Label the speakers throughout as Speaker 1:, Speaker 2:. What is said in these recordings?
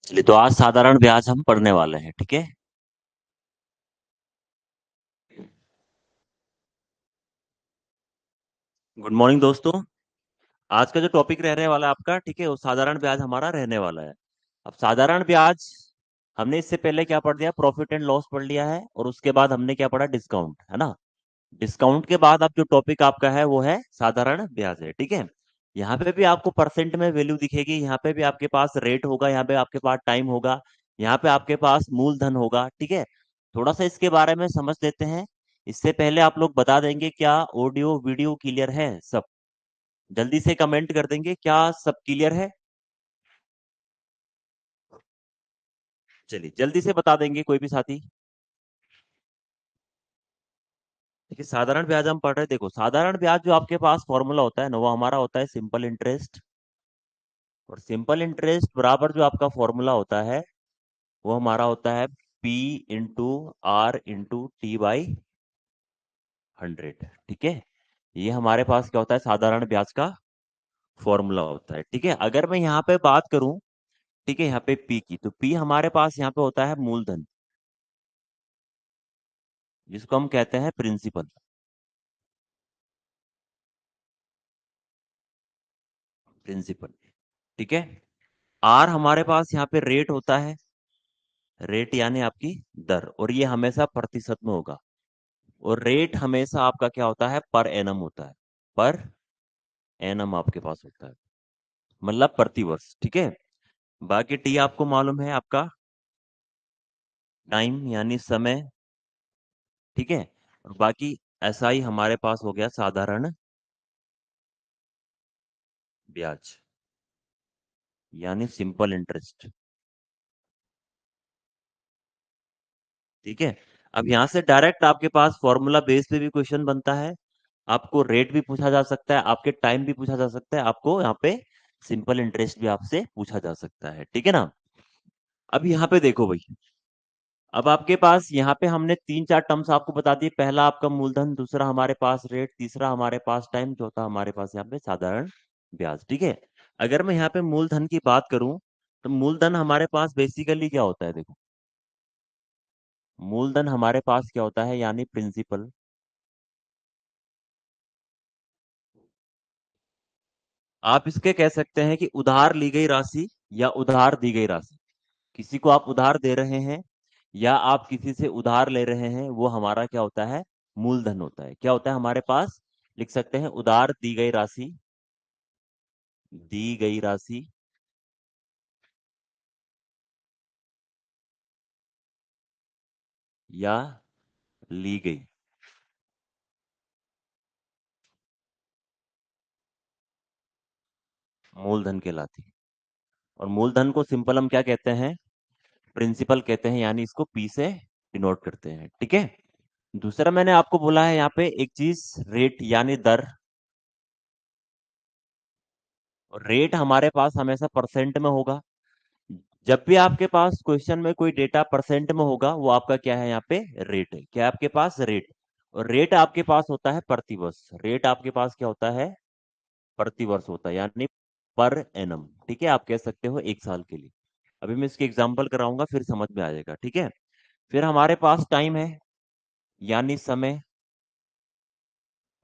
Speaker 1: चलिए, तो आज साधारण ब्याज हम पढ़ने वाले हैं। ठीक है। गुड मॉर्निंग दोस्तों। आज का जो टॉपिक रहने वाला है आपका, ठीक है, वो साधारण ब्याज हमारा रहने वाला है। अब साधारण ब्याज हमने इससे पहले क्या पढ़ लिया, प्रॉफिट एंड लॉस पढ़ लिया है, और उसके बाद हमने क्या पढ़ा, डिस्काउंट, है ना। डिस्काउंट के बाद अब जो टॉपिक आपका है वो है साधारण ब्याज है। ठीक है। यहाँ पे भी आपको परसेंट में वैल्यू दिखेगी, यहाँ पे भी आपके पास रेट होगा, यहाँ पे आपके पास टाइम होगा, यहाँ पे आपके पास मूलधन होगा। ठीक है। थोड़ा सा इसके बारे में समझ लेते हैं। इससे पहले आप लोग बता देंगे क्या ऑडियो वीडियो क्लियर है सब? जल्दी से कमेंट कर देंगे क्या सब क्लियर है। चलिए जल्दी से बता देंगे कोई भी साथी। देखिए, साधारण ब्याज हम पढ़ रहे हैं। देखो, साधारण ब्याज जो आपके पास फॉर्मूला होता है ना, वो हमारा होता है सिंपल इंटरेस्ट। और सिंपल इंटरेस्ट बराबर जो आपका फॉर्मूला होता है वो हमारा होता है P into R into T by 100। ठीक है। ये हमारे पास क्या होता है, साधारण ब्याज का फॉर्मूला होता है। ठीक है। अगर मैं यहाँ पे बात करूं, ठीक है, यहाँ पे P की, तो P हमारे पास यहाँ पे होता है मूलधन, जिसको हम कहते हैं प्रिंसिपल। प्रिंसिपल। ठीक है। आर हमारे पास यहाँ पे रेट होता है, रेट यानी आपकी दर, और ये हमेशा प्रतिशत में होगा। और रेट हमेशा आपका क्या होता है, पर एनम होता है। पर एनम आपके पास होता है, मतलब प्रति वर्ष। ठीक है। बाकी टी आपको मालूम है, आपका टाइम यानी समय। ठीक है। और बाकी ऐसा ही हमारे पास हो गया साधारण ब्याज, यानी सिंपल इंटरेस्ट। ठीक है। अब यहाँ से डायरेक्ट आपके पास फॉर्मूला बेस पे भी क्वेश्चन बनता है, आपको रेट भी पूछा जा सकता है, आपके टाइम भी पूछा जा सकता है, आपको यहाँ पे सिंपल इंटरेस्ट भी आपसे पूछा जा सकता है। ठीक है ना। अब यहाँ पे देखो भाई, अब आपके पास यहाँ पे हमने तीन चार टर्म्स आपको बता दिए। पहला आपका मूलधन, दूसरा हमारे पास रेट, तीसरा हमारे पास टाइम, चौथा हमारे पास यहाँ पे साधारण ब्याज। ठीक है। अगर मैं यहाँ पे मूलधन की बात करूं, तो मूलधन हमारे पास बेसिकली क्या होता है, देखो, मूलधन हमारे पास क्या होता है, यानी प्रिंसिपल। आप इसके कह सकते हैं कि उधार ली गई राशि या उधार दी गई राशि। किसी को आप उधार दे रहे हैं या आप किसी से उधार ले रहे हैं, वो हमारा क्या होता है, मूलधन होता है। क्या होता है हमारे पास, लिख सकते हैं उधार दी गई राशि, दी गई राशि या ली गई मूलधन कहलाती है। और मूलधन को सिंपल हम क्या कहते हैं, प्रिंसिपल कहते हैं, यानी इसको पी से डिनोट करते हैं। ठीक है। दूसरा मैंने आपको बोला है यहाँ पे एक चीज, रेट यानी दर। और रेट हमारे पास हमेशा परसेंट में होगा। जब भी आपके पास क्वेश्चन में कोई डेटा परसेंट में होगा, वो आपका क्या है, यहाँ पे रेट है। क्या है आपके पास, रेट। और रेट आपके पास होता है प्रतिवर्ष। रेट आपके पास क्या होता है, प्रतिवर्ष होता है, यानी पर एनम। ठीक है। आप कह सकते हो एक साल के लिए। अभी मैं इसकी एग्जांपल कराऊंगा, फिर समझ में आ जाएगा। ठीक है। फिर हमारे पास टाइम है, यानी समय।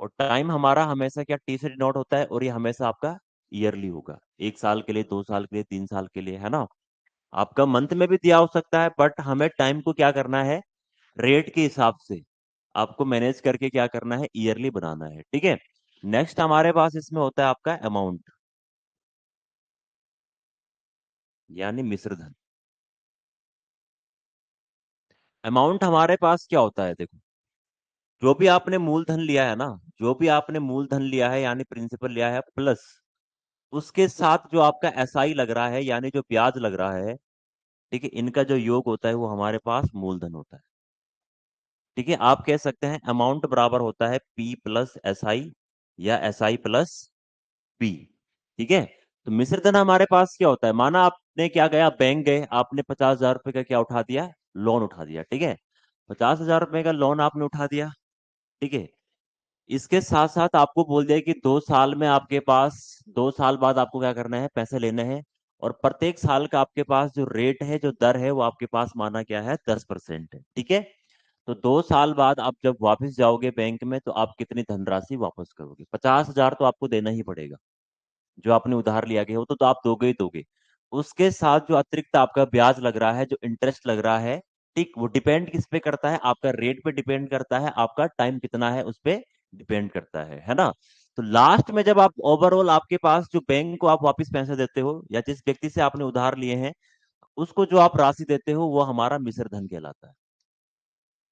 Speaker 1: और टाइम हमारा हमेशा क्या, टी से डिनोट होता है, और ये हमेशा आपका ईयरली होगा, एक साल के लिए, 2 साल के लिए, 3 साल के लिए, है ना। आपका मंथ में भी दिया हो सकता है, बट हमें टाइम को क्या करना है, रेट के हिसाब से आपको मैनेज करके क्या करना है, ईयरली बनाना है। ठीक है। नेक्स्ट हमारे पास इसमें होता है आपका अमाउंट, यानी मिश्र धन। अमाउंट हमारे पास क्या होता है, देखो, जो भी आपने मूलधन लिया है ना, जो भी आपने मूलधन लिया है यानी प्रिंसिपल लिया है, प्लस उसके साथ जो आपका एसआई लग रहा है, यानी जो ब्याज लग रहा है, ठीक है, इनका जो योग होता है वो हमारे पास मूलधन होता है। ठीक है। आप कह सकते हैं अमाउंट बराबर होता है पी प्लस एस आई, या एस आई प्लस पी। ठीक है। तो मिश्रधन हमारे पास क्या होता है, माना आपने क्या गया, बैंक गए, आपने 50,000 रुपए का क्या उठा दिया, लोन उठा दिया। ठीक है। 50,000 रुपए का लोन आपने उठा दिया। ठीक है। इसके साथ साथ आपको बोल दिया कि 2 साल में आपके पास, 2 साल बाद आपको क्या करना है, पैसे लेने हैं। और प्रत्येक साल का आपके पास जो रेट है, जो दर है, वो आपके पास माना क्या है, 10% है। ठीक है। तो 2 साल बाद आप जब वापस जाओगे बैंक में, तो आप कितनी धनराशि वापस करोगे? 50,000 तो आपको देना ही पड़ेगा। जो आपने उधार लिया गया हो तो आप दोगे ही दोगे। उसके साथ जो अतिरिक्त आपका ब्याज लग रहा है, जो इंटरेस्ट लग रहा है, ठीक, वो डिपेंड किस पे करता है? आपका रेट पे डिपेंड करता है, आपका टाइम कितना है उस पे डिपेंड करता है ना? तो लास्ट में जब आप ओवरऑल आपके पास जो बैंक को आप वापस पैसे देते हो, या जिस व्यक्ति से आपने उधार लिए हैं, उसको जो आप राशि देते हो, वो हमारा मिश्र धन कहलाता है।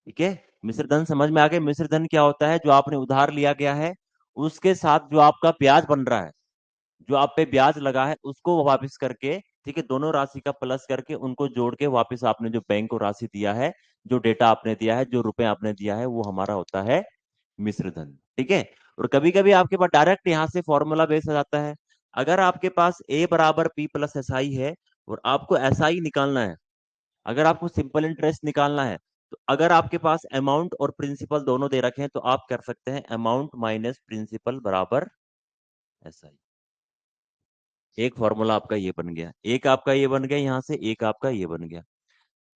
Speaker 1: ठीक है। मिश्र धन समझ में आ गया? मिश्र धन क्या होता है? जो आपने उधार लिया गया है, उसके साथ जो आपका ब्याज बन रहा है, जो आप पे ब्याज लगा है, उसको वापस करके, ठीक है, दोनों राशि का प्लस करके उनको जोड़ के वापस आपने जो बैंक को राशि दिया है, जो डेटा आपने दिया है, जो रुपए आपने दिया है, वो हमारा होता है मिश्र धन। ठीक है। और कभी कभी आपके पास डायरेक्ट यहाँ से फॉर्मूला बेस आ जाता है। अगर आपके पास ए बराबर पी प्लस एस आई है, और आपको एस आई निकालना है, अगर आपको सिंपल इंटरेस्ट निकालना है, तो अगर आपके पास अमाउंट और प्रिंसिपल दोनों दे रखे हैं, तो आप कर सकते हैं अमाउंट माइनस प्रिंसिपल बराबर एस आई। एक फॉर्मूला आपका ये बन गया, एक आपका ये बन गया यहां से, एक आपका ये बन गया।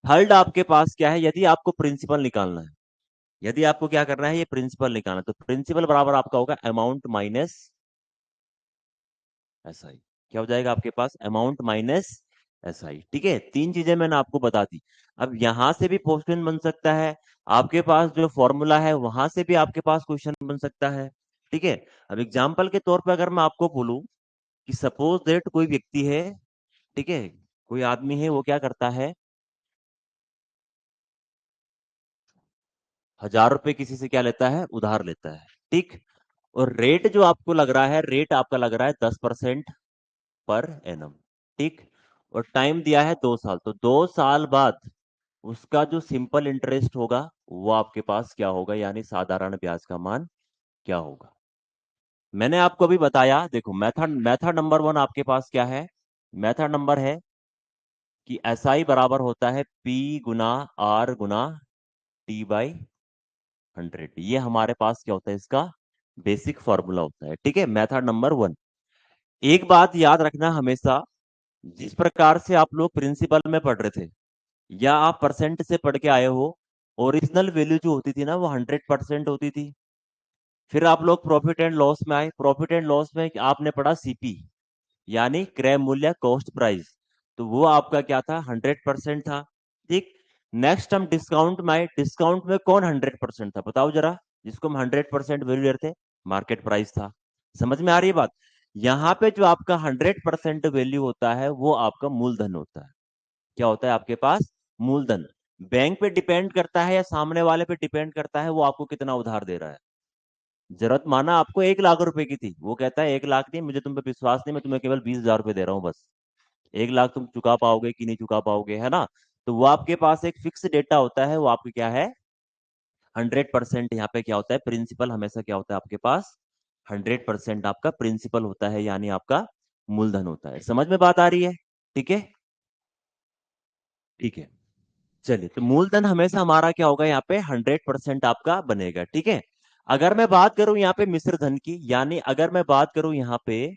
Speaker 1: थर्ड आपके पास क्या है? यदि आपको प्रिंसिपल निकालना है, यदि आपको क्या करना है, ये प्रिंसिपल निकालना है, तो प्रिंसिपल बराबर आपका होगा अमाउंट माइनस एस आई। क्या हो जाएगा आपके पास? Amount minus S I. ठीक है। तीन चीजें मैंने आपको बता दी। अब यहां से भी क्वेश्चन बन सकता है, आपके पास जो फॉर्मूला है वहां से भी आपके पास क्वेश्चन बन सकता है। ठीक है। अब एग्जाम्पल के तौर पर अगर मैं आपको बोलूं कि सपोज दैट कोई व्यक्ति है, ठीक है, कोई आदमी है, वो क्या करता है, 1,000 रुपए किसी से क्या लेता है, उधार लेता है। ठीक। और रेट जो आपको लग रहा है, रेट आपका लग रहा है 10% पर एनम। ठीक। और टाइम दिया है 2 साल, तो 2 साल बाद उसका जो सिंपल इंटरेस्ट होगा, वो आपके पास क्या होगा, यानी साधारण ब्याज का मान क्या होगा? मैंने आपको अभी बताया, देखो मेथड मेथड नंबर 1 आपके पास क्या है? मेथड नंबर है कि एस आई बराबर होता है पी गुना आर गुना टी बाई 100। ये हमारे पास क्या होता है? इसका बेसिक फॉर्मूला होता है। ठीक है। Method number 1। एक बात याद रखना हमेशा, जिस प्रकार से आप लोग प्रिंसिपल में पढ़ रहे थे, या आप परसेंट से पढ़ के आए हो, ओरिजिनल वैल्यू जो होती थी ना, वो 100% होती थी। फिर आप लोग प्रॉफिट एंड लॉस में आए, प्रॉफिट एंड लॉस में आपने पढ़ा सीपी, यानी क्रय मूल्य कॉस्ट प्राइस, तो वो आपका क्या था? 100% था। ठीक। नेक्स्ट हम डिस्काउंट में आए, डिस्काउंट में कौन 100% था, बताओ जरा? जिसको हम 100% वैल्यू दे रहे थे, मार्केट प्राइस था। समझ में आ रही है बात? यहाँ पे जो आपका 100% वैल्यू होता है, वो आपका मूलधन होता है। क्या होता है आपके पास? मूलधन। बैंक पे डिपेंड करता है या सामने वाले पे डिपेंड करता है, वो आपको कितना उधार दे रहा है। जरूरत माना आपको 1 लाख रुपए की थी, वो कहता है 1 लाख नहीं, मुझे तुम पे विश्वास नहीं, मैं तुम्हें केवल 20,000 रुपए दे रहा हूँ बस। 1 लाख तुम चुका पाओगे कि नहीं चुका पाओगे, है ना? तो वो आपके पास एक फिक्स डेटा होता है, वो आपके क्या है? 100%। यहाँ पे क्या होता है? प्रिंसिपल हमेशा क्या होता है आपके पास? 100% आपका प्रिंसिपल होता है, यानी आपका मूलधन होता है। समझ में बात आ रही है? ठीक है। ठीक है। चलिए, तो मूलधन हमेशा हमारा क्या होगा? यहाँ पे 100% आपका बनेगा। ठीक है। अगर मैं बात करूं यहाँ पे मिश्र धन की, यानी अगर मैं बात करूं यहाँ पे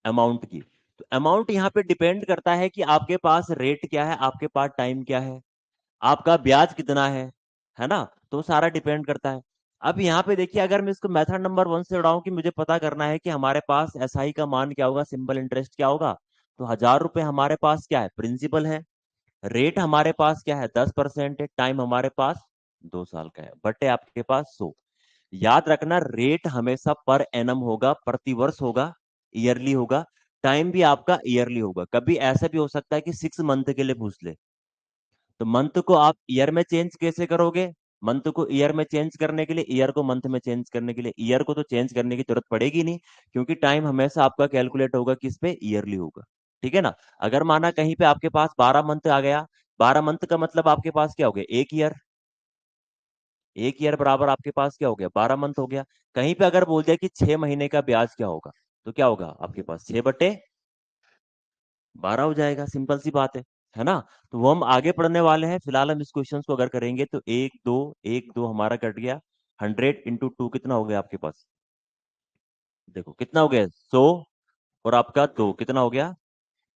Speaker 1: अमाउंट की, तो अमाउंट यहाँ पे डिपेंड करता है कि आपके पास रेट क्या है, आपके पास टाइम क्या है, आपका ब्याज कितना है ना? तो सारा डिपेंड करता है। अब यहाँ पे देखिए, अगर मैं इसको मेथड नंबर 1 से उड़ाऊं कि मुझे पता करना है कि हमारे पास एसआई का मान क्या होगा, सिंपल इंटरेस्ट क्या होगा, तो 1,000 रुपए हमारे पास क्या है? प्रिंसिपल है। रेट हमारे पास क्या है? 10% है। टाइम हमारे पास 2 साल का है, बटे आपके पास 100। याद रखना, रेट हमेशा पर एनम होगा, प्रतिवर्ष होगा, ईयरली होगा। टाइम भी आपका ईयरली होगा। कभी ऐसा भी हो सकता है कि 6 मंथ के लिए पूछ ले, तो मंथ को आप ईयर में चेंज कैसे करोगे? मंथ को ईयर में चेंज करने के लिए, ईयर को मंथ में चेंज करने के लिए, ईयर को तो चेंज करने की जरूरत पड़ेगी नहीं, क्योंकि टाइम हमेशा आपका कैलकुलेट होगा किस पे? ईयरली होगा। ठीक है ना? अगर माना कहीं पे आपके पास 12 मंथ आ गया, 12 मंथ का मतलब आपके पास क्या हो गया? एक ईयर। एक ईयर बराबर आपके पास क्या हो गया? 12 मंथ हो गया। कहीं पे अगर बोल दिया कि 6 महीने का ब्याज क्या होगा, तो क्या होगा आपके पास? 6/12 हो जाएगा। सिंपल सी बात है ना? तो वो हम आगे पढ़ने वाले हैं। फिलहाल हम इस क्वेश्चन को अगर करेंगे, तो एक दो, एक दो हमारा कट गया। 100 × 2 कितना हो गया आपके पास? देखो कितना हो गया, 100। और आपका 2 कितना हो गया?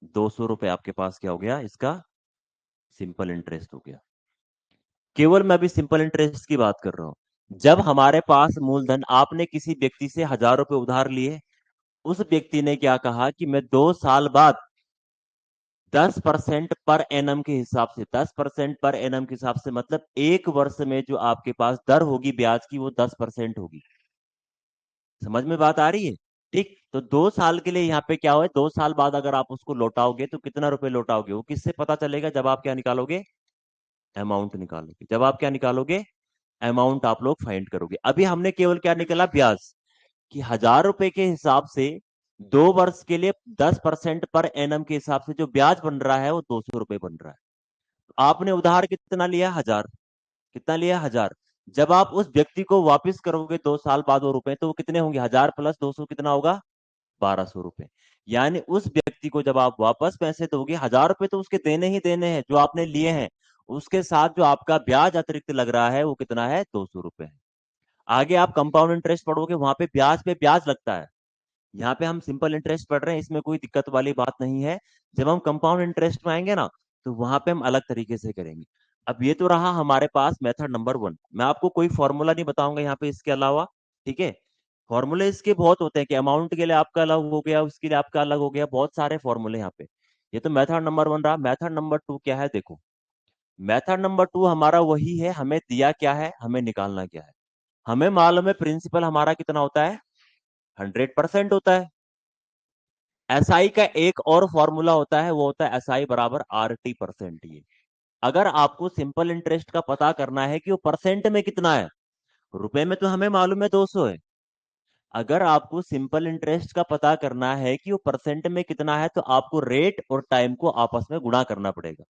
Speaker 1: ₹200 आपके पास क्या हो गया, इसका सिंपल इंटरेस्ट हो गया। केवल मैं अभी सिंपल इंटरेस्ट की बात कर रहा हूं। जब हमारे पास मूलधन, आपने किसी व्यक्ति से ₹1000 उधार लिए, उस व्यक्ति ने क्या कहा कि मैं 2 साल बाद 10% पर एनम के हिसाब से, 10% पर एनम के हिसाब से मतलब 1 वर्ष में जो आपके पास दर होगी ब्याज की, वो 10% होगी। समझ में बात आ रही है? ठीक, तो 2 साल के लिए यहाँ पे क्या हुआ, 2 साल बाद अगर आप उसको लौटाओगे तो कितना रुपए लौटाओगे, वो किससे पता चलेगा, जब आप क्या निकालोगे, अमाउंट निकालोगे। जब आप क्या निकालोगे, अमाउंट आप लोग फाइंड करोगे। अभी हमने केवल क्या निकाला, ब्याज, कि ₹1000 के हिसाब से 2 वर्ष के लिए 10% पर एनम के हिसाब से जो ब्याज बन रहा है वो ₹200 बन रहा है। तो आपने उधार कितना लिया, 1000। कितना लिया, 1000। जब आप उस व्यक्ति को वापस करोगे 2 साल बाद वो रुपए, तो वो कितने होंगे, 1000 प्लस 200 कितना होगा, ₹1200। यानी उस व्यक्ति को जब आप वापस पैसे दोगे, ₹1000 तो उसके देने ही देने हैं जो आपने लिए हैं, उसके साथ जो आपका ब्याज अतिरिक्त लग रहा है वो कितना है, ₹200 है। आगे आप कंपाउंड इंटरेस्ट पढ़ोगे, वहां पे ब्याज लगता है। यहाँ पे हम सिंपल इंटरेस्ट पढ़ रहे हैं, इसमें कोई दिक्कत वाली बात नहीं है। जब हम कंपाउंड इंटरेस्ट में आएंगे ना, तो वहां पे हम अलग तरीके से करेंगे। अब ये तो रहा हमारे पास मेथड नंबर 1। मैं आपको कोई फॉर्मूला नहीं बताऊंगा यहाँ पे इसके अलावा, ठीक है। फॉर्मूले इसके बहुत होते हैं कि अमाउंट के लिए आपका अलग हो गया, उसके लिए आपका अलग हो गया, बहुत सारे फॉर्मूले यहाँ पे। ये तो मेथड नंबर 1 रहा। मेथड नंबर 2 क्या है, देखो। मेथड नंबर 2 हमारा वही है, हमें दिया क्या है, हमें निकालना क्या है। हमें मालूम है प्रिंसिपल हमारा कितना होता है, 100% होता है। एसआई का एक और फॉर्मूला होता है, वो होता है एसआई बराबर RT%। ये अगर आपको सिंपल इंटरेस्ट का पता करना है कि वो परसेंट में कितना है, रुपए में तो हमें मालूम है 200 है। अगर आपको सिंपल इंटरेस्ट का पता करना है कि वो परसेंट में कितना है, तो आपको रेट और टाइम को आपस में गुणा करना पड़ेगा।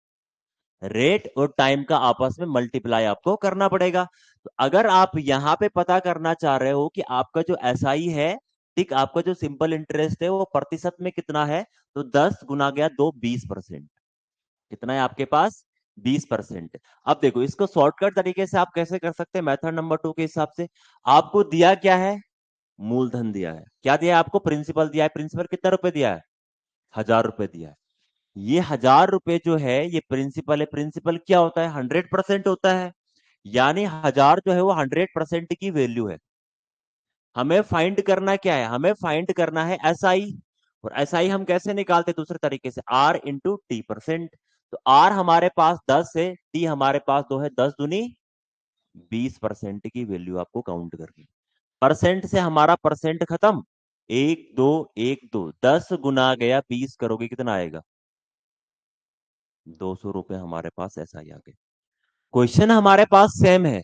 Speaker 1: रेट और टाइम का आपस में मल्टीप्लाई आपको करना पड़ेगा। तो अगर आप यहां पे पता करना चाह रहे हो कि आपका जो एसआई है, ठीक, आपका जो सिंपल इंटरेस्ट है वो प्रतिशत में कितना है, तो 10 गुना गया 2, 20%। कितना है आपके पास, 20%। अब देखो, इसको शॉर्टकट तरीके से आप कैसे कर सकते हैं, मेथड नंबर 2 के हिसाब से। आपको दिया क्या है, मूलधन दिया है। क्या दिया है आपको, प्रिंसिपल दिया है। प्रिंसिपल कितना रुपए दिया है, ₹1000 दिया है। ये ₹1000 जो है ये प्रिंसिपल है। प्रिंसिपल क्या होता है, 100% होता है। यानी 1000 जो है वो 100% की वैल्यू है। हमें फाइंड करना क्या है, हमें फाइंड करना है एसआई। और एसआई हम कैसे निकालते हैं, दूसरे तरीके से, R × T%। तो R हमारे पास 10 है, T हमारे पास 2 है, 10 दूनी 20% की वैल्यू आपको काउंट करनी। परसेंट से हमारा परसेंट खत्म, 1 2 1 2, 10 गुना गया 20 करोगे कितना आएगा, ₹200 हमारे पास एसआई आ गए। क्वेश्चन हमारे पास सेम है।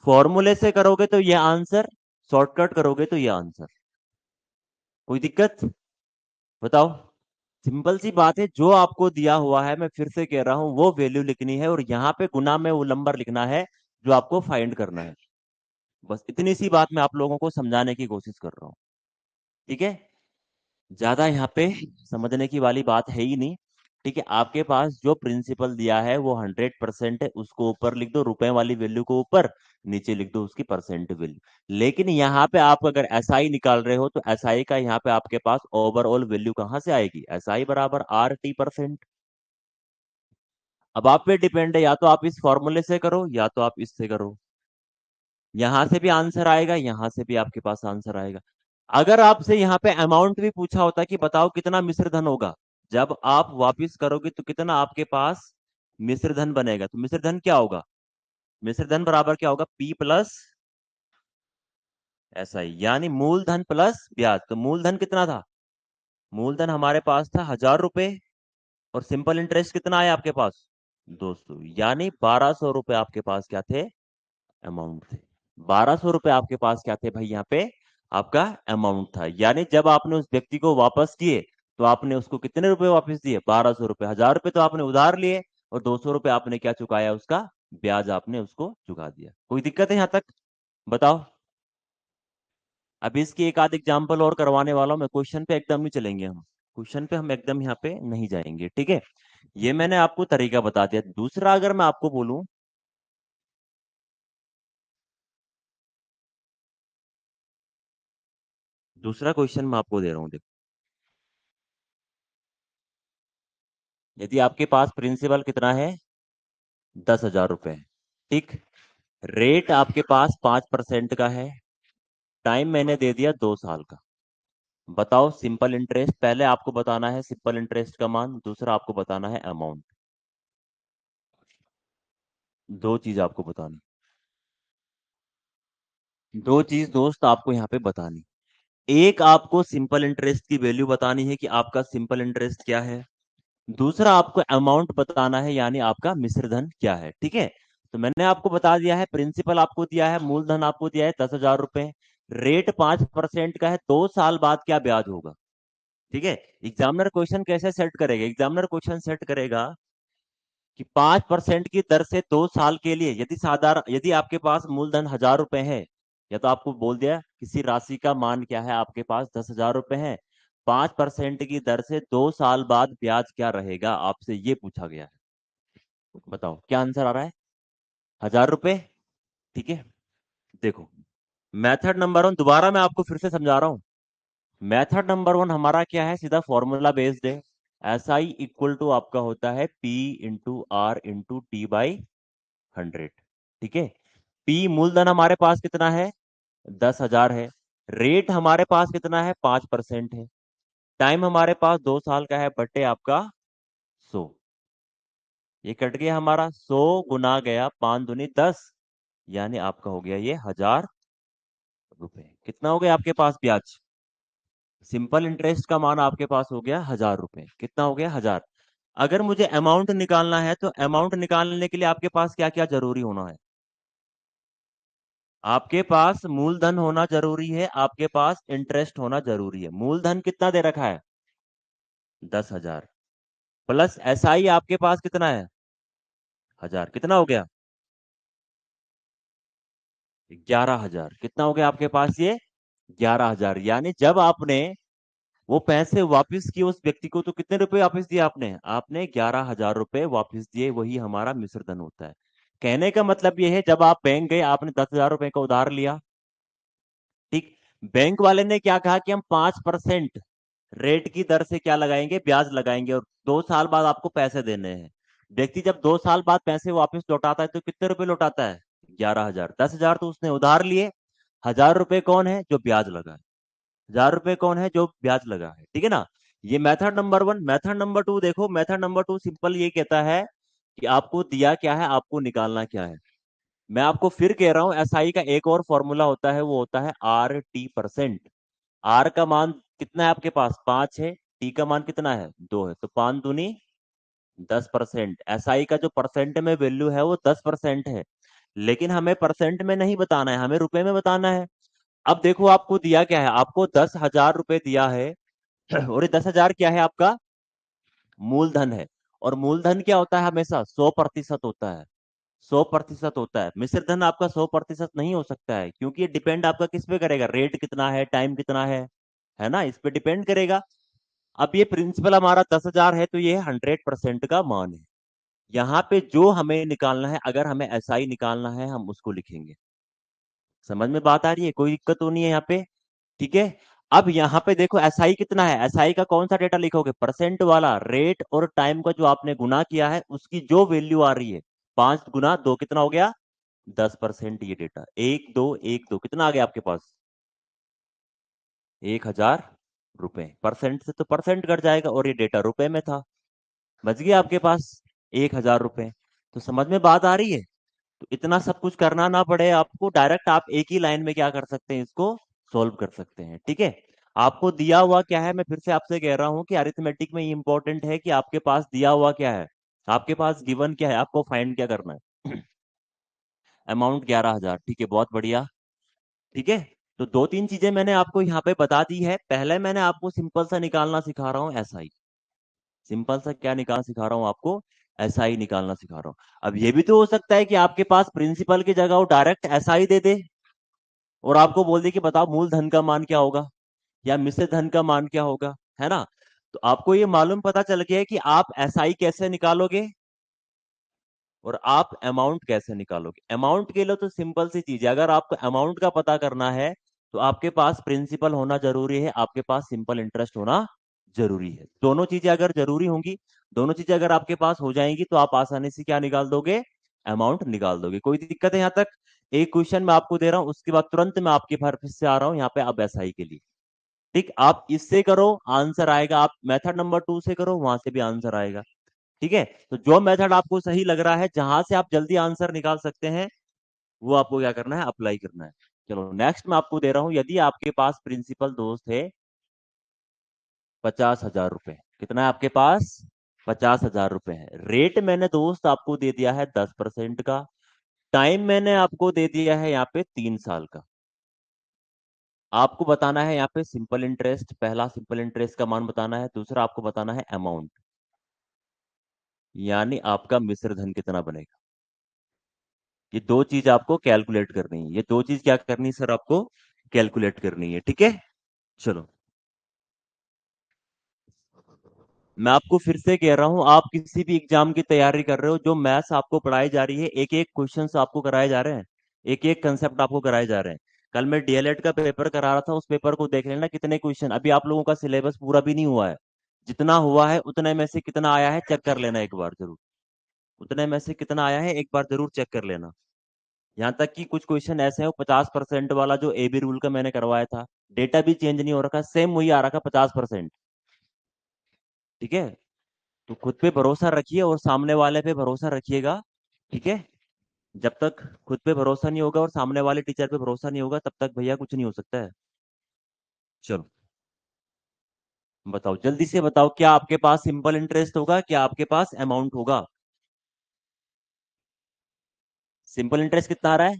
Speaker 1: फॉर्मूले से करोगे तो ये आंसर, शॉर्टकट करोगे तो ये आंसर। कोई दिक्कत, बताओ। सिंपल सी बात है, जो आपको दिया हुआ है, मैं फिर से कह रहा हूं, वो वैल्यू लिखनी है और यहाँ पे गुना में वो नंबर लिखना है जो आपको फाइंड करना है। बस इतनी सी बात मैं आप लोगों को समझाने की कोशिश कर रहा हूँ, ठीक है। ज्यादा यहाँ पे समझने की वाली बात है ही नहीं। ठीक है, आपके पास जो प्रिंसिपल दिया है वो 100% है, उसको ऊपर लिख दो, रुपए वाली वैल्यू को ऊपर, नीचे लिख दो उसकी परसेंट वैल्यू। लेकिन यहाँ पे आप अगर एसआई निकाल रहे हो, तो एसआई का यहाँ पे आपके पास ओवरऑल वैल्यू कहाँ से आएगी, एसआई बराबर RT%। अब आप पे डिपेंड है, या तो आप इस फॉर्मूले से करो या तो आप इससे करो। यहां से भी आंसर आएगा, यहां से भी आपके पास आंसर आएगा। अगर आपसे यहाँ पे अमाउंट भी पूछा होता कि बताओ कितना मिश्र धन होगा, जब आप वापिस करोगे तो कितना आपके पास मिश्र धन बनेगा, तो मिश्र धन क्या होगा, मिश्र धन बराबर क्या होगा, P प्लस SI, यानी मूलधन प्लस ब्याज। तो मूलधन कितना था, मूलधन हमारे पास था ₹1000, और सिंपल इंटरेस्ट कितना है आपके पास, 200, यानी ₹1200 आपके पास क्या थे, अमाउंट थे। ₹1200 आपके पास क्या थे भाई, यहाँ पे आपका अमाउंट था। यानी जब आपने उस व्यक्ति को वापस किए, तो आपने उसको कितने रुपए वापस दिए, ₹1200। ₹1000 तो आपने उधार लिए, और ₹200 आपने क्या चुकाया, उसका ब्याज आपने उसको चुका दिया। कोई दिक्कत है यहाँ तक, बताओ। अभी इसकी एक आध एग्जाम्पल और करवाने वाला हूं मैं, क्वेश्चन पे एकदम नहीं चलेंगे हम, क्वेश्चन पे हम एकदम यहाँ पे नहीं जाएंगे, ठीक है। ये मैंने आपको तरीका बता दिया। दूसरा अगर मैं आपको बोलूं, दूसरा क्वेश्चन मैं आपको दे रहा हूँ, देखो। यदि आपके पास प्रिंसिपल कितना है 10,000 रुपए, ठीक, रेट आपके पास 5% का है, टाइम मैंने दे दिया 2 साल का। बताओ सिंपल इंटरेस्ट, पहले आपको बताना है सिंपल इंटरेस्ट का मान, दूसरा आपको बताना है अमाउंट। दो चीज आपको बतानी, दो चीज दोस्त आपको यहाँ पे बतानी। एक आपको सिंपल इंटरेस्ट की वैल्यू बतानी है कि आपका सिंपल इंटरेस्ट क्या है, दूसरा आपको अमाउंट बताना है यानी आपका मिश्र धन क्या है। ठीक है, तो मैंने आपको बता दिया है, प्रिंसिपल आपको दिया है, मूलधन आपको दिया है 10,000 रुपए, रेट 5% का है, 2 साल बाद क्या ब्याज होगा। ठीक है, एग्जामिनर क्वेश्चन कैसे सेट करेगा, एग्जामिनर क्वेश्चन सेट करेगा कि 5% की दर से 2 साल के लिए, यदि साधारण, यदि आपके पास मूलधन 1,000 रुपए है, या तो आपको बोल दिया किसी राशि का मान क्या है, आपके पास 10,000 रुपए है, 5% की दर से 2 साल बाद ब्याज क्या रहेगा, आपसे ये पूछा गया है। बताओ क्या आंसर आ रहा है, 1,000 रुपए। ठीक है, देखो मेथड नंबर 1 दोबारा मैं आपको फिर से समझा रहा हूं। मेथड नंबर 1 हमारा क्या है, सीधा फॉर्मूला बेस्ड है। एस आई इक्वल टू आपका होता है P into R into T by 100। ठीक है, पी मूलधन हमारे पास कितना है 10,000 है, रेट हमारे पास कितना है 5% है, टाइम हमारे पास 2 साल का है, बटे आपका 100। ये कट गया हमारा, 100 गुना गया 5 दूनी 10, यानी आपका हो गया ये 1,000 रुपए। कितना हो गया आपके पास ब्याज, सिंपल इंटरेस्ट का मान आपके पास हो गया 1,000 रुपए। कितना हो गया 1,000। अगर मुझे अमाउंट निकालना है तो अमाउंट निकालने के लिए आपके पास क्या क्या जरूरी होना है, आपके पास मूलधन होना जरूरी है, आपके पास इंटरेस्ट होना जरूरी है। मूलधन कितना दे रखा है 10,000, प्लस एसआई आपके पास कितना है 1,000, कितना हो गया 11,000। कितना हो गया आपके पास ये 11,000। यानी जब आपने वो पैसे वापस किए उस व्यक्ति को, तो कितने रुपए वापस दिए आपने, आपने 11,000 रुपए वापस दिए, वही हमारा मिश्र धन होता है। कहने का मतलब ये है, जब आप बैंक गए आपने 10,000 रुपए का उधार लिया, ठीक, बैंक वाले ने क्या कहा कि हम 5% रेट की दर से क्या लगाएंगे, ब्याज लगाएंगे, और 2 साल बाद आपको पैसे देने हैं। व्यक्ति जब 2 साल बाद पैसे वापस लौटाता है तो कितने रुपए लौटाता है 11,000। 10,000 तो उसने उधार लिए, 1,000 रुपए कौन है जो ब्याज लगा है, 1,000 रुपए कौन है जो ब्याज लगा है। ठीक है ना, ये मेथड नंबर 1। मेथड नंबर 2 देखो, मेथड नंबर 2 सिंपल ये कहता है कि आपको दिया क्या है, आपको निकालना क्या है। मैं आपको फिर कह रहा हूं, एसआई का एक और फॉर्मूला होता है, वो होता है RT%। आर का मान कितना है आपके पास 5 है, टी का मान कितना है 2 है, तो 5 दूनी 10%। एसआई का जो परसेंट में वैल्यू है वो 10% है, लेकिन हमें परसेंट में नहीं बताना है, हमें रुपए में बताना है। अब देखो आपको दिया क्या है, आपको 10,000 रुपए दिया है, और ये 10,000 क्या है आपका मूलधन है। और मूलधन क्या होता है, हमेशा 100% होता है, 100% होता है। मिश्र धन आपका 100% नहीं हो सकता है, क्योंकि ये डिपेंड आपका किस पे करेगा, रेट कितना है, टाइम कितना है ना, इस पे डिपेंड करेगा। अब ये प्रिंसिपल हमारा 10,000 है, तो ये 100% का मान है। यहाँ पे जो हमें निकालना है, अगर हमें एसआई निकालना है हम उसको लिखेंगे। समझ में बात आ रही है, कोई दिक्कत तो नहीं है यहाँ पे। ठीक है, अब यहाँ पे देखो एसआई कितना है, एसआई का कौन सा डेटा लिखोगे, परसेंट वाला, रेट और टाइम का जो आपने गुना किया है उसकी जो वैल्यू आ रही है, 5 गुना 2 कितना हो गया 10%। ये डेटा 1 2 1 2 कितना आ गया आपके पास 1,000 रुपए। परसेंट से तो परसेंट कट जाएगा, और ये डेटा रुपए में था, बच गया आपके पास 1,000 रुपए। तो समझ में बात आ रही है, तो इतना सब कुछ करना ना पड़े आपको, डायरेक्ट आप एक ही लाइन में क्या कर सकते हैं, इसको सोल्व कर सकते हैं। ठीक है, आपको दिया हुआ क्या है, मैं फिर से आपसे कह रहा हूं कि अरिथमेटिक में ये इंपॉर्टेंट है कि आपके पास दिया हुआ क्या है, आपके पास गिवन क्या है, आपको फाइंड क्या करना है। अमाउंट 11,000, ठीक है, बहुत बढ़िया। ठीक है, तो दो तीन चीजें मैंने आपको यहाँ पे बता दी है। पहले मैंने आपको सिंपल सा निकालना सिखा रहा हूँ एसआई, सिंपल सा क्या निकालना सिखा रहा हूँ आपको, एसआई निकालना सिखा रहा हूँ। अब ये भी तो हो सकता है कि आपके पास प्रिंसिपल की जगह वो डायरेक्ट एसआई दे दे, और आपको बोल दे कि बताओ मूलधन का मान क्या होगा या मिश्र धन का मान क्या होगा, है ना। तो आपको ये मालूम पता चल गया है कि आप एसआई कैसे निकालोगे और आप अमाउंट कैसे निकालोगे। अमाउंट के लिए तो सिंपल सी चीज है, अगर आपको अमाउंट का पता करना है तो आपके पास प्रिंसिपल होना जरूरी है, आपके पास सिंपल इंटरेस्ट होना जरूरी है। दोनों चीजें अगर जरूरी होंगी दोनों चीजें अगर आपके पास हो जाएंगी तो आप आसानी से क्या निकाल दोगे, अमाउंट निकाल दोगे। कोई दिक्कत है यहाँ तक? एक क्वेश्चन मैं आपको दे रहा हूँ, उसके बाद तुरंत मैं आपके फिर से आ रहा हूँ यहाँ पे अब एसआई के लिए। ठीक, आप इससे करो आंसर आएगा, आप मेथड नंबर 2 से करो वहां से भी आंसर आएगा। ठीक है, तो जो मेथड आपको सही लग रहा है, जहां से आप जल्दी आंसर निकाल सकते हैं, वो आपको क्या करना है, अप्लाई करना है। चलो नेक्स्ट मैं आपको दे रहा हूं, यदि आपके पास प्रिंसिपल दोस्त है 50,000 रुपए, कितना है आपके पास, 50,000 रुपए है। रेट मैंने दोस्त आपको दे दिया है 10% का। टाइम मैंने आपको दे दिया है यहाँ पे 3 साल का। आपको बताना है यहाँ पे सिंपल इंटरेस्ट, पहला सिंपल इंटरेस्ट का मान बताना है, दूसरा आपको बताना है अमाउंट, यानी आपका मिश्र धन कितना बनेगा। ये दो चीज आपको कैलकुलेट करनी है, ये दो चीज क्या करनी है सर, आपको कैलकुलेट करनी है। ठीक है, चलो मैं आपको फिर से कह रहा हूं, आप किसी भी एग्जाम की तैयारी कर रहे हो, जो मैथ्स आपको पढ़ाई जा रही है, एक एक क्वेश्चन आपको कराए जा रहे हैं, एक एक कंसेप्ट आपको कराए जा रहे हैं। कल मैं डीएलएड का पेपर करा रहा था, उस पेपर को देख लेना, कितने क्वेश्चन, अभी आप लोगों का सिलेबस पूरा भी नहीं हुआ है। जितना हुआ है उतने में से कितना आया है चेक कर लेना एक बार जरूर, उतने में से कितना आया है एक बार जरूर चेक कर लेना। यहाँ तक कि कुछ क्वेश्चन ऐसे हैं, 50% वाला जो एबी रूल का मैंने करवाया था, डेटा भी चेंज नहीं हो रखा, सेम वही आ रखा 50%। ठीक है, तो खुद पे भरोसा रखिए और सामने वाले पे भरोसा रखिएगा। ठीक है, जब तक खुद पे भरोसा नहीं होगा और सामने वाले टीचर पे भरोसा नहीं होगा, तब तक भैया कुछ नहीं हो सकता है। चलो बताओ, जल्दी से बताओ, क्या आपके पास सिंपल इंटरेस्ट होगा, क्या आपके पास अमाउंट होगा? सिंपल इंटरेस्ट कितना आ रहा है,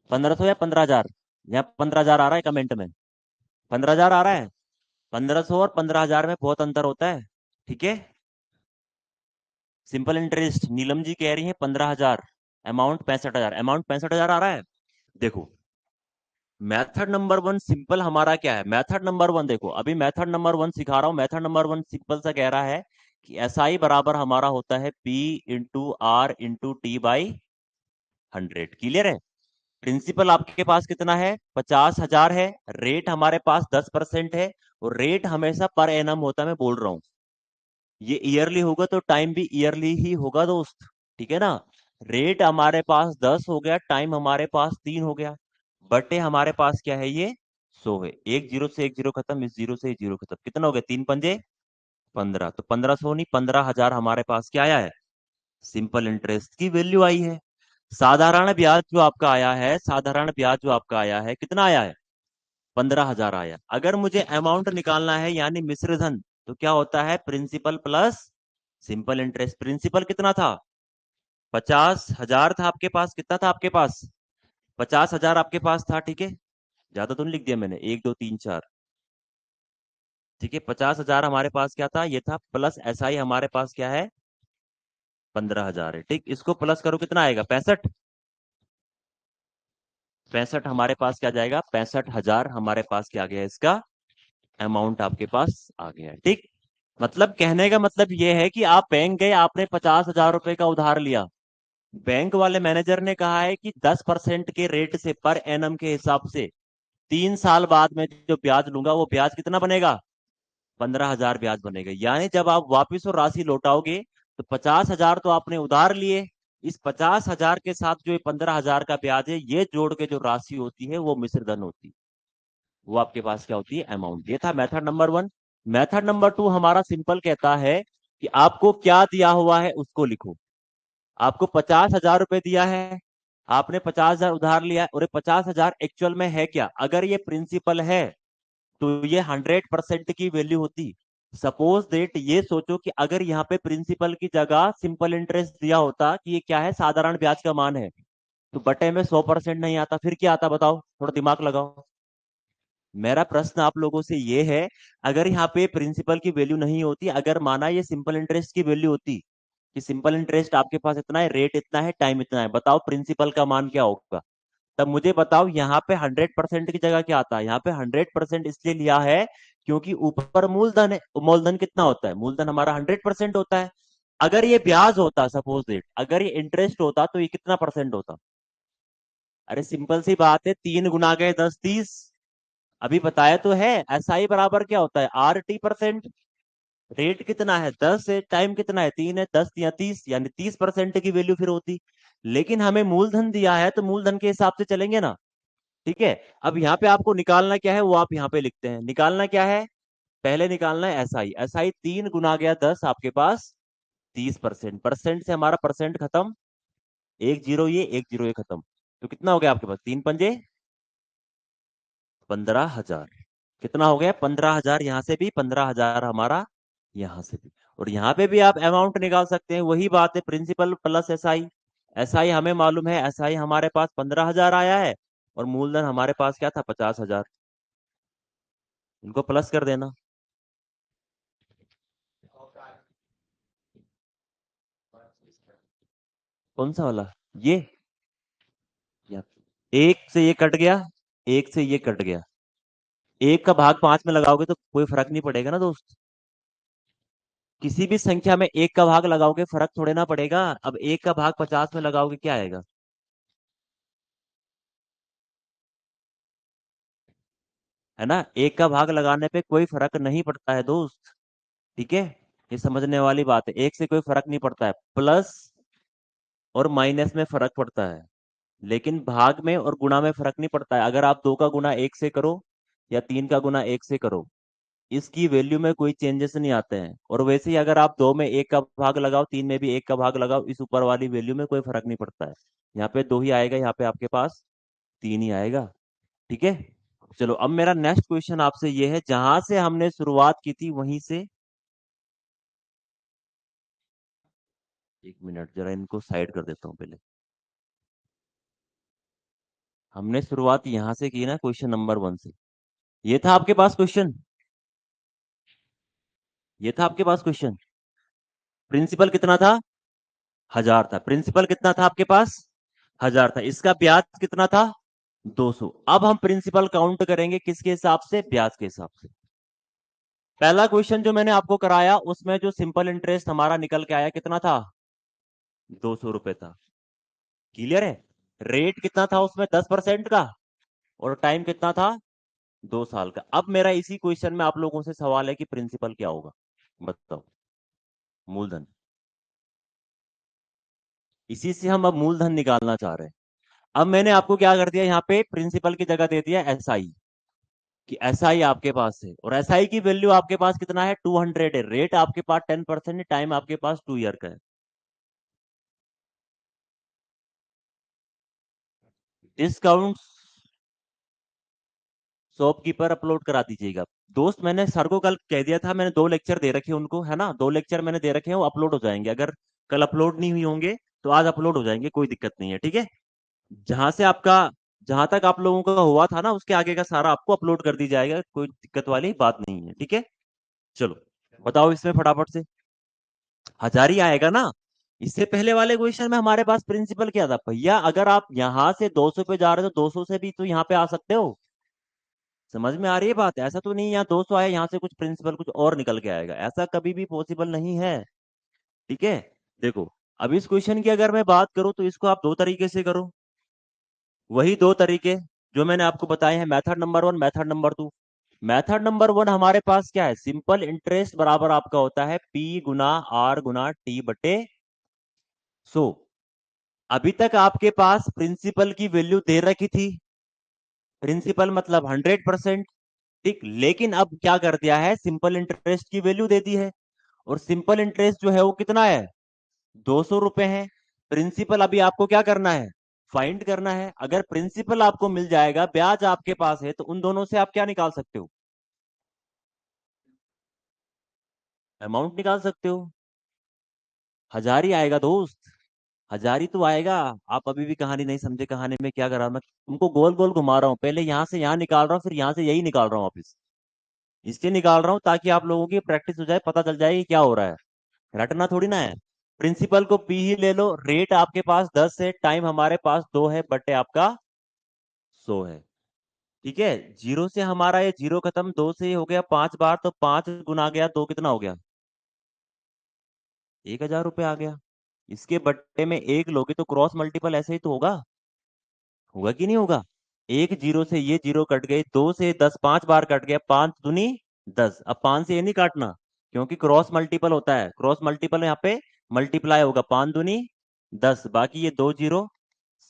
Speaker 1: 1500 या 15,000? यहाँ 15,000 आ रहा है कमेंट में, 15,000 आ रहा है। 1500 और 15,000 में बहुत अंतर होता है। ठीक है, सिंपल इंटरेस्ट नीलम जी कह रही है 15,000, अमाउंट 65,000, अमाउंट 65,000 आ रहा है। देखो मेथड नंबर 1 सिंपल हमारा क्या है, मेथड नंबर 1 देखो, अभी मेथड नंबर 1 सिखा रहा हूं। मेथड नंबर 1 सिंपल सा कह रहा है कि एस आई बराबर हमारा होता है P into R into T by 100। Clear है? प्रिंसिपल आपके पास कितना है, 50,000 है। रेट हमारे पास 10% है, और रेट हमेशा पर एनम होता है, मैं बोल रहा हूँ। ये ईयरली होगा तो टाइम भी ईयरली ही होगा दोस्त। ठीक है ना? रेट हमारे पास 10 हो गया, टाइम हमारे पास 3 हो गया, बटे हमारे पास क्या है, ये 100 है। एक जीरो से एक जीरो खत्म, इस जीरो से जीरो खत्म, कितना हो गया, 3 पंजे 15, तो 1500 नहीं 15,000 हमारे पास क्या आया है, सिंपल इंटरेस्ट की वैल्यू आई है। साधारण ब्याज जो आपका आया है, साधारण ब्याज जो आपका आया है, कितना आया है, 15,000 आया। अगर मुझे अमाउंट निकालना है यानी मिश्र धन, तो क्या होता है, principal plus simple interest. Principal कितना था, 50,000 था आपके पास, कितना था आपके पास, 50,000 आपके पास था। ठीक है, ज्यादा तो नहीं लिख दिया मैंने, 1 2 3 4। ठीक है, 50,000 हमारे पास क्या था, ये था, प्लस एसआई हमारे पास क्या है, 15,000 है। ठीक, इसको प्लस करो, कितना आएगा, 65। 65 हमारे पास क्या जाएगा, 65,000 हमारे पास क्या आ गया, इसका अमाउंट आपके पास आ गया। ठीक, मतलब कहने का मतलब ये है कि आप बैंक गए, आपने 50,000 रुपए का उधार लिया, बैंक वाले मैनेजर ने कहा है कि 10% के रेट से पर एनम के हिसाब से 3 साल बाद में जो ब्याज लूंगा, वो ब्याज कितना बनेगा, 15,000 ब्याज बनेगा। यानी जब आप वापिस वो राशि लौटाओगे, तो 50,000 तो आपने उधार लिए, इस 50,000 के साथ जो 15,000 का ब्याज है, ये जोड़ के जो राशि होती है वो मिश्र धन होती है, वो आपके पास क्या होती है, अमाउंट। ये था मेथड नंबर 1। मेथड नंबर 2 हमारा सिंपल कहता है कि आपको क्या दिया हुआ है उसको लिखो। आपको 50,000 रुपए दिया है, आपने 50,000 उधार लिया है, और ये 50,000 एक्चुअल में है क्या, अगर ये प्रिंसिपल है तो ये 100% की वैल्यू होती। सपोज डेट ये सोचो कि अगर यहाँ पे प्रिंसिपल की जगह सिंपल इंटरेस्ट दिया होता कि ये क्या है, साधारण ब्याज का मान है, तो बटे में 100% नहीं आता, फिर क्या आता बताओ, थोड़ा दिमाग लगाओ। मेरा प्रश्न आप लोगों से ये है, अगर यहाँ पे प्रिंसिपल की वैल्यू नहीं होती, अगर माना ये सिंपल इंटरेस्ट की वैल्यू होती कि सिंपल इंटरेस्ट आपके पास इतना है, रेट इतना है, टाइम इतना है, बताओ प्रिंसिपल का मान क्या होगा। तब मुझे बताओ यहाँ पे 100% की जगह क्या आता है, यहाँ पे 100% इसलिए लिया है क्योंकि ऊपर मूलधन है, मूलधन कितना होता है, मूलधन हमारा 100% होता है। अगर ये ब्याज होता, सपोज डेट अगर ये इंटरेस्ट होता, तो ये कितना परसेंट होता, अरे सिंपल सी बात है, 3 गुना गए 10 30। अभी बताया तो है, एसआई बराबर क्या होता है, RT%। रेट कितना है 10 है, टाइम कितना है 3 है, 10 या 30, यानी 30% की वैल्यू फिर होती। लेकिन हमें मूलधन दिया है तो मूलधन के हिसाब से चलेंगे ना। ठीक है। अब यहाँ पे आपको निकालना क्या है वो आप यहाँ पे लिखते हैं। निकालना क्या है, पहले निकालना है एसआई। एसआई 3 गुना गया 10 आपके पास 30%। परसेंट से हमारा परसेंट खत्म, एक जीरो ये एक जीरो ये खत्म। तो कितना हो गया आपके पास, 3 पंजे 15,000। कितना हो गया 15,000, यहाँ से भी 15,000 हमारा, यहाँ से भी। और यहाँ पे भी आप अमाउंट निकाल सकते हैं, वही बात है, प्रिंसिपल प्लस एसआई। एसआई हमें मालूम है, एसआई हमारे पास 15,000 आया है, और मूलधन हमारे पास क्या था 50,000। इनको प्लस कर देना। कौन सा वाला, ये या एक से ये कट गया, एक से ये कट गया। एक का भाग 5 में लगाओगे तो कोई फर्क नहीं पड़ेगा ना दोस्त। किसी भी संख्या में एक का भाग लगाओगे फर्क थोड़े ना पड़ेगा। अब एक का भाग 50 में लगाओगे क्या आएगा, है ना। एक का भाग लगाने पे कोई फर्क नहीं पड़ता है दोस्त। ठीक है, ये समझने वाली बात है, एक से कोई फर्क नहीं पड़ता है। प्लस और माइनस में फर्क पड़ता है, लेकिन भाग में और गुणा में फर्क नहीं पड़ता है। अगर आप 2 का गुना 1 से करो या 3 का गुना 1 से करो, इसकी वैल्यू में कोई चेंजेस नहीं आते हैं। और वैसे ही अगर आप 2 में 1 का भाग लगाओ, 3 में भी 1 का भाग लगाओ, इस ऊपर वाली वैल्यू में कोई फर्क नहीं पड़ता है। यहाँ पे 2 ही आएगा, यहाँ पे आपके पास 3 ही आएगा। ठीक है। चलो अब मेरा नेक्स्ट क्वेश्चन आपसे ये है, जहां से हमने शुरुआत की थी वहीं से। 1 मिनट, जरा इनको साइड कर देता हूँ पहले। हमने शुरुआत यहां से की ना, क्वेश्चन नंबर 1 से। ये था आपके पास क्वेश्चन, ये था आपके पास क्वेश्चन। प्रिंसिपल कितना था, 1,000 था। प्रिंसिपल कितना था आपके पास, 1,000 था। इसका ब्याज कितना था, 200। अब हम प्रिंसिपल काउंट करेंगे किसके हिसाब से, ब्याज के हिसाब से। पहला क्वेश्चन जो मैंने आपको कराया उसमें जो सिंपल इंटरेस्ट हमारा निकल के आया कितना था, 200 रुपए था। क्लियर है। रेट कितना था उसमें, 10% का। और टाइम कितना था, 2 साल का। अब मेरा इसी क्वेश्चन में आप लोगों से सवाल है कि प्रिंसिपल क्या होगा, बताओ। मूलधन, इसी से हम अब मूलधन निकालना चाह रहे हैं। अब मैंने आपको क्या कर दिया, यहाँ पे प्रिंसिपल की जगह दे दिया एसआई, कि एसआई आपके पास है। और एसआई की वैल्यू आपके पास कितना है, 200 है। रेट आपके पास 10% है, टाइम आपके पास 2 ईयर का है। डिस्काउंट शॉपकीपर अपलोड करा दीजिएगा। दोस्त मैंने सर को कल कह दिया था, मैंने 2 लेक्चर दे रखे हैं उनको, है ना। 2 लेक्चर मैंने दे रखे हैं, वो अपलोड हो जाएंगे। अगर कल अपलोड नहीं हुई होंगे तो आज अपलोड हो जाएंगे, कोई दिक्कत नहीं है। ठीक है। जहां से आपका, जहां तक आप लोगों का हुआ था ना, उसके आगे का सारा आपको अपलोड कर दी जाएगा, कोई दिक्कत वाली बात नहीं है। ठीक है। चलो बताओ इसमें फटाफट से। 1,000 ही आएगा ना। इससे पहले वाले क्वेश्चन में हमारे पास प्रिंसिपल क्या था भैया, अगर आप यहां से 200 पे जा रहे हो तो 200 से भी तो यहाँ पे आ सकते हो। समझ में आ रही है बात, ऐसा तो नहीं यहाँ 200 आया, यहाँ से कुछ प्रिंसिपल कुछ और निकल के आएगा, ऐसा कभी भी पॉसिबल नहीं है। ठीक है। देखो, अब इस क्वेश्चन की अगर मैं बात करूं तो इसको आप 2 तरीके से करो। वही 2 तरीके जो मैंने आपको बताए हैं, method number 1, method number 2। Method number 1 हमारे पास क्या है, सिंपल इंटरेस्ट बराबर आपका होता है P गुना R गुना T बटे 100। अभी तक आपके पास प्रिंसिपल की वैल्यू दे रखी थी, प्रिंसिपल मतलब 100%। ठीक, लेकिन अब क्या कर दिया है, सिंपल इंटरेस्ट की वैल्यू दे दी है। और सिंपल इंटरेस्ट जो है वो कितना है, 200 रुपए है। प्रिंसिपल अभी आपको क्या करना है, फाइंड करना है। अगर प्रिंसिपल आपको मिल जाएगा, ब्याज आपके पास है, तो उन दोनों से आप क्या निकाल सकते हो, अमाउंट निकाल सकते हो। 1,000 ही आएगा दोस्त, 1,000 ही तो आएगा। आप अभी भी कहानी नहीं समझे, कहानी में क्या कर रहा हूं मैं, तुमको गोल गोल घुमा रहा हूँ। पहले यहाँ से यहाँ निकाल रहा हूँ, फिर यहाँ से यही निकाल रहा हूँ वापिस। इसलिए निकाल रहा हूँ ताकि आप लोगों की प्रैक्टिस हो जाए, पता चल जाए कि क्या हो रहा है। रटना थोड़ी ना है। प्रिंसिपल को पी ही ले लो, रेट आपके पास 10 है, टाइम हमारे पास 2 है, बटे आपका 100 है। ठीक है। जीरो से हमारा ये जीरो खत्म, 2 से ये हो गया 5 बार, तो 5 गुना गया 2 कितना हो गया, 1,000 रुपये आ गया। इसके बट्टे में एक लोगे तो क्रॉस मल्टीपल ऐसे ही तो होगा, होगा कि नहीं होगा। एक जीरो से ये जीरो कट गए, 2 से 10 5 बार कट गया, 5 दूनी 10। अब 5 से ये नहीं काटना, क्योंकि क्रॉस मल्टीपल होता है, क्रॉस मल्टीपल यहाँ पे मल्टीप्लाई होगा, 5 दूनी 10, बाकी ये 2 जीरो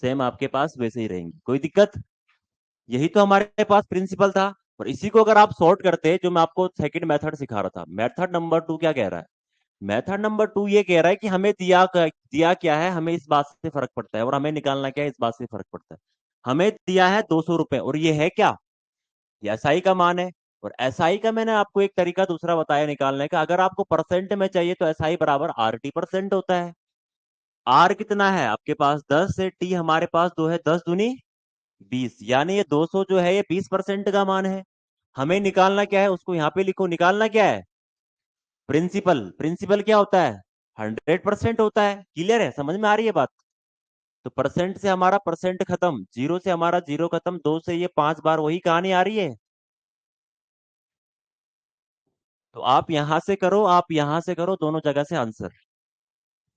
Speaker 1: सेम आपके पास वैसे ही रहेंगे, कोई दिक्कत। यही तो हमारे पास प्रिंसिपल था। और इसी को अगर आप सॉर्ट करते, जो मैं आपको सेकंड मेथड सिखा रहा था, मेथड नंबर 2 क्या कह रहा है? मेथड नंबर 2 ये कह रहा है कि हमें दिया क्या है, हमें इस बात से फर्क पड़ता है, और हमें निकालना क्या है, इस बात से फर्क पड़ता है। हमें दिया है 200 रुपए, और ये है क्या? ये एसआई का मान है। और एसआई का मैंने आपको एक तरीका दूसरा बताया निकालने का, अगर आपको परसेंट में चाहिए तो एसआई बराबर आरटी परसेंट होता है। आर कितना है आपके पास? 10 से टी हमारे पास 2 है, 10 दूनी 20, यानी ये 200 जो है ये 20% का मान है। हमें निकालना क्या है, उसको यहाँ पे लिखो, निकालना क्या है? प्रिंसिपल। प्रिंसिपल क्या होता है? 100% होता है। क्लियर है, समझ में आ रही है बात? तो परसेंट से हमारा परसेंट खत्म, जीरो से हमारा जीरो खत्म, 2 से ये 5 बार वही कहानी आ रही है। तो आप यहां से करो, आप यहां से करो, दोनों जगह से आंसर।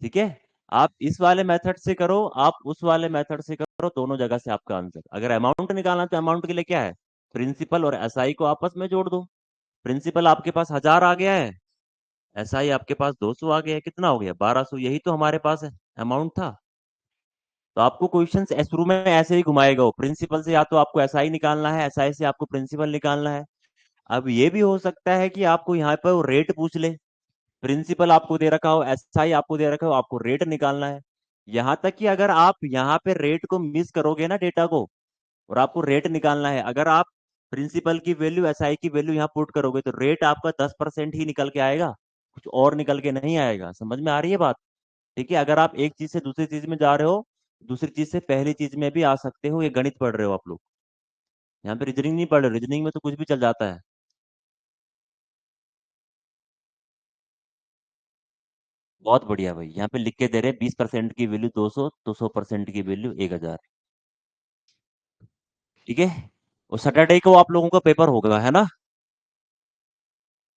Speaker 1: ठीक है, आप इस वाले मेथड से करो, आप उस वाले मेथड से करो, दोनों जगह से आपका आंसर। अगर अमाउंट निकालना तो अमाउंट के लिए क्या है? प्रिंसिपल और एसआई को आपस में जोड़ दो। प्रिंसिपल आपके पास 1000 आ गया है, एसआई आपके पास 200 आ गया है, कितना हो गया? 1200। यही तो हमारे पास है अमाउंट था। तो आपको क्वेश्चन शुरू में ऐसे ही घुमाएगा वो, प्रिंसिपल से या तो आपको एसआई निकालना है, एसआई से आपको प्रिंसिपल निकालना है। अब ये भी हो सकता है कि आपको यहाँ पर वो रेट पूछ ले, प्रिंसिपल आपको दे रखा हो, एसआई आपको दे रखा हो, आपको रेट निकालना है। यहाँ तक कि अगर आप यहाँ पे रेट को मिस करोगे ना, डेटा को, और आपको रेट निकालना है, अगर आप प्रिंसिपल की वैल्यू एसआई की वैल्यू यहाँ पुट करोगे तो रेट आपका 10% ही निकल के आएगा, कुछ और निकल के नहीं आएगा। समझ में आ रही है बात? ठीक है, अगर आप एक चीज से दूसरी चीज में जा रहे हो, दूसरी चीज से पहली चीज में भी आ सकते हो, ये गणित पढ़ रहे हो आप लोग, यहाँ पे रीजनिंग नहीं पढ़ रहे, रीजनिंग में तो कुछ भी चल जाता है। बहुत बढ़िया भाई, यहाँ पे लिख के दे रहे 20% की वैल्यू 200, तो 100% की वैल्यू 1000। ठीक है। और सैटरडे को आप लोगों का पेपर होगा, है ना?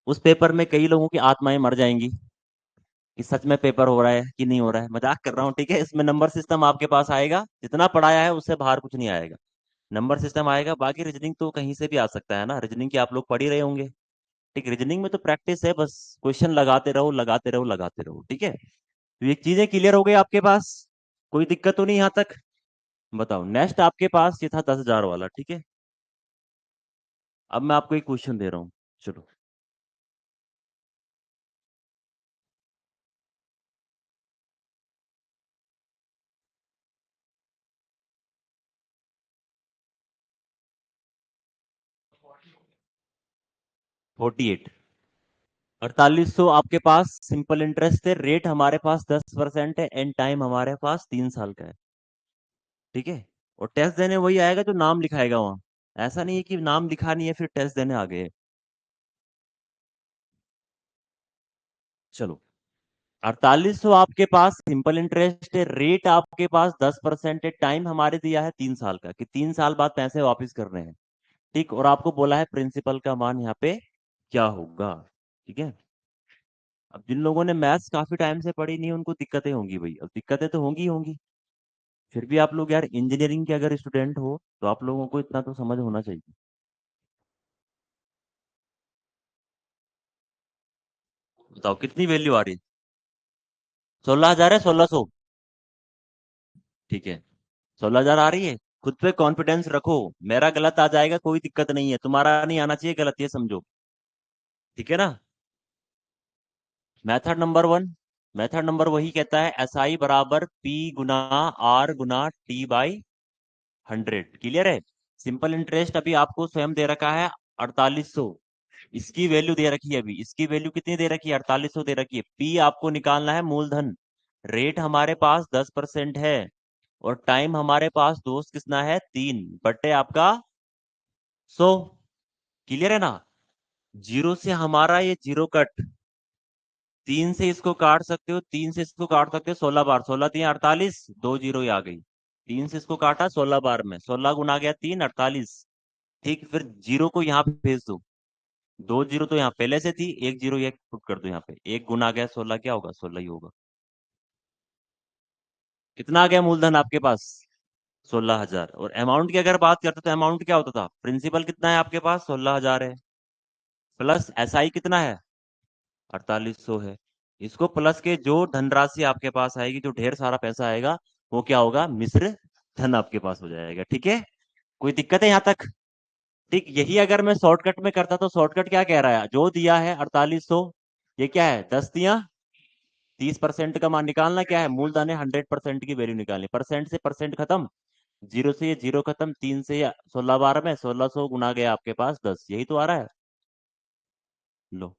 Speaker 1: उस पेपर में कई लोगों की आत्माएं मर जाएंगी कि सच में पेपर हो रहा है कि नहीं हो रहा है। मजाक कर रहा हूँ, ठीक है। इसमें नंबर सिस्टम आपके पास आएगा, जितना पढ़ाया है उससे बाहर कुछ नहीं आएगा, नंबर सिस्टम आएगा। बाकी रीजनिंग तो कहीं से भी आ सकता है ना, रीजनिंग की आप लोग पढ़ ही रहे होंगे। ठीक, रीजनिंग में तो प्रैक्टिस है, बस क्वेश्चन लगाते रहो, लगाते रहो, लगाते रहो। ठीक है, तो ये चीजें क्लियर हो गई आपके पास, कोई दिक्कत तो नहीं यहाँ तक? बताओ, नेक्स्ट आपके पास ये था 10,000 वाला, ठीक है। अब मैं आपको एक क्वेश्चन दे रहा हूँ, चलो। 48, 4800 आपके पास सिंपल इंटरेस्ट है, रेट हमारे पास 10% है, एंड टाइम हमारे पास 3 साल का है। ठीक है, और टेस्ट देने वही आएगा जो नाम लिखाएगा वहां, ऐसा नहीं है कि नाम लिखा नहीं है फिर टेस्ट देने आ गए। चलो, 4800 आपके पास सिंपल इंटरेस्ट है, रेट आपके पास 10% है, टाइम हमारे दिया है 3 साल का, कि 3 साल बाद पैसे वापस कर रहे हैं। ठीक, और आपको बोला है प्रिंसिपल का मान यहाँ पे क्या होगा। ठीक है, अब जिन लोगों ने मैथ्स काफी टाइम से पढ़ी नहीं उनको दिक्कतें होंगी भाई, अब दिक्कतें तो होंगी ही होंगी। फिर भी आप लोग यार इंजीनियरिंग के अगर स्टूडेंट हो तो आप लोगों को इतना तो समझ होना चाहिए। बताओ कितनी वैल्यू आ रही है? 16,000 है, 1600? ठीक है, 16,000 आ रही है। खुद पे कॉन्फिडेंस रखो, मेरा गलत आ जाएगा कोई दिक्कत नहीं है, तुम्हारा नहीं आना चाहिए गलत, ये समझो। ठीक है ना? मेथड नंबर 1, मेथड नंबर वही कहता है एस आई बराबर पी गुना आर गुना टी बाई 100। क्लियर है? सिंपल इंटरेस्ट अभी आपको स्वयं दे रखा है 4800, इसकी वैल्यू दे रखी है, अभी इसकी वैल्यू कितनी दे रखी है? 4800 दे रखी है। पी आपको निकालना है मूलधन, रेट हमारे पास 10% है, और टाइम हमारे पास दोस्त कितना है? 3 बटे आपका 100। क्लियर है ना? जीरो से हमारा ये जीरो कट, 3 से इसको काट सकते हो 16 बार, 16 3 48, 2 जीरो ही आ गई। 3 से इसको काटा 16 बार में, 16 गुना गया 3, 48। ठीक, फिर जीरो को यहाँ पे भेज दो, 2 जीरो तो यहाँ पहले से थी, 1 जीरो ये पुट कर दो यहाँ पे, 1 गुना गया 16, क्या होगा? 16 ही होगा। कितना आ गया मूलधन आपके पास? 16,000। और अमाउंट की अगर बात करते तो अमाउंट क्या होता था? प्रिंसिपल कितना है आपके पास? 16,000 है, प्लस एसआई कितना है? 4800 है। इसको प्लस के जो धनराशि आपके पास आएगी, जो ढेर सारा पैसा आएगा, वो क्या होगा, मिश्र धन आपके पास हो जाएगा। ठीक है, कोई दिक्कत है यहाँ तक? ठीक, यही अगर मैं शॉर्टकट में करता तो शॉर्टकट क्या कह रहा है, जो दिया है 4800, ये क्या है, 10 दिया, 30% का मान निकालना, क्या है, मूलधन है, 100% की वैल्यू निकालनी, परसेंट से परसेंट खत्म, जीरो से ये जीरो खत्म, 3 से या 16 बार में 1600 गुना गया आपके पास 10, यही तो आ रहा है। लो,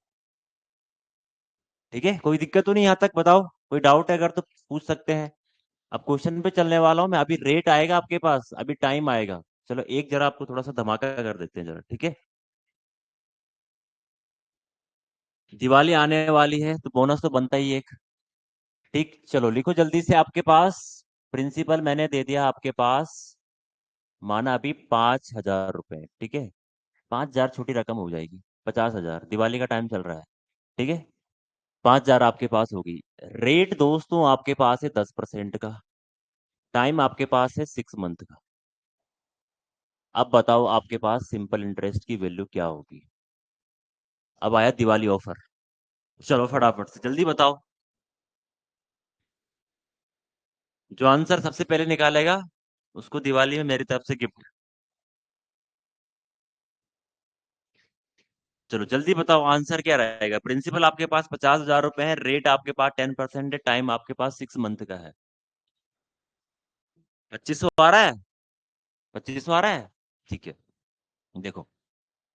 Speaker 1: ठीक है, कोई दिक्कत तो नहीं यहाँ तक? बताओ, कोई डाउट है अगर तो पूछ सकते हैं। अब क्वेश्चन पे चलने वाला हूँ मैं, अभी रेट आएगा आपके पास, अभी टाइम आएगा। चलो एक जरा आपको थोड़ा सा धमाका कर देते हैं जरा, ठीक है। दिवाली आने वाली है तो बोनस तो बनता ही है एक। ठीक, चलो लिखो जल्दी से आपके पास। प्रिंसिपल मैंने दे दिया आपके पास, माना अभी 5000 रुपए, ठीक है। 5000 छोटी रकम हो जाएगी, 50,000, दिवाली का टाइम चल रहा है, ठीक है। 5000 आपके पास होगी। रेट दोस्तों आपके पास है 10% का। टाइम आपके पास है 6 मंथ का। अब बताओ आपके पास सिंपल इंटरेस्ट की वैल्यू क्या होगी? अब आया दिवाली ऑफर। चलो फटाफट से जल्दी बताओ। जो आंसर सबसे पहले निकालेगा उसको दिवाली में मेरी तरफ से गिफ्ट। चलो जल्दी बताओ आंसर क्या रहेगा। प्रिंसिपल आपके पास 50,000 रुपए है, रेट आपके पास 10% है, टाइम आपके पास 6 मंथ का है। 2500 आ रहा है? 2500 आ रहा है, ठीक है। देखो,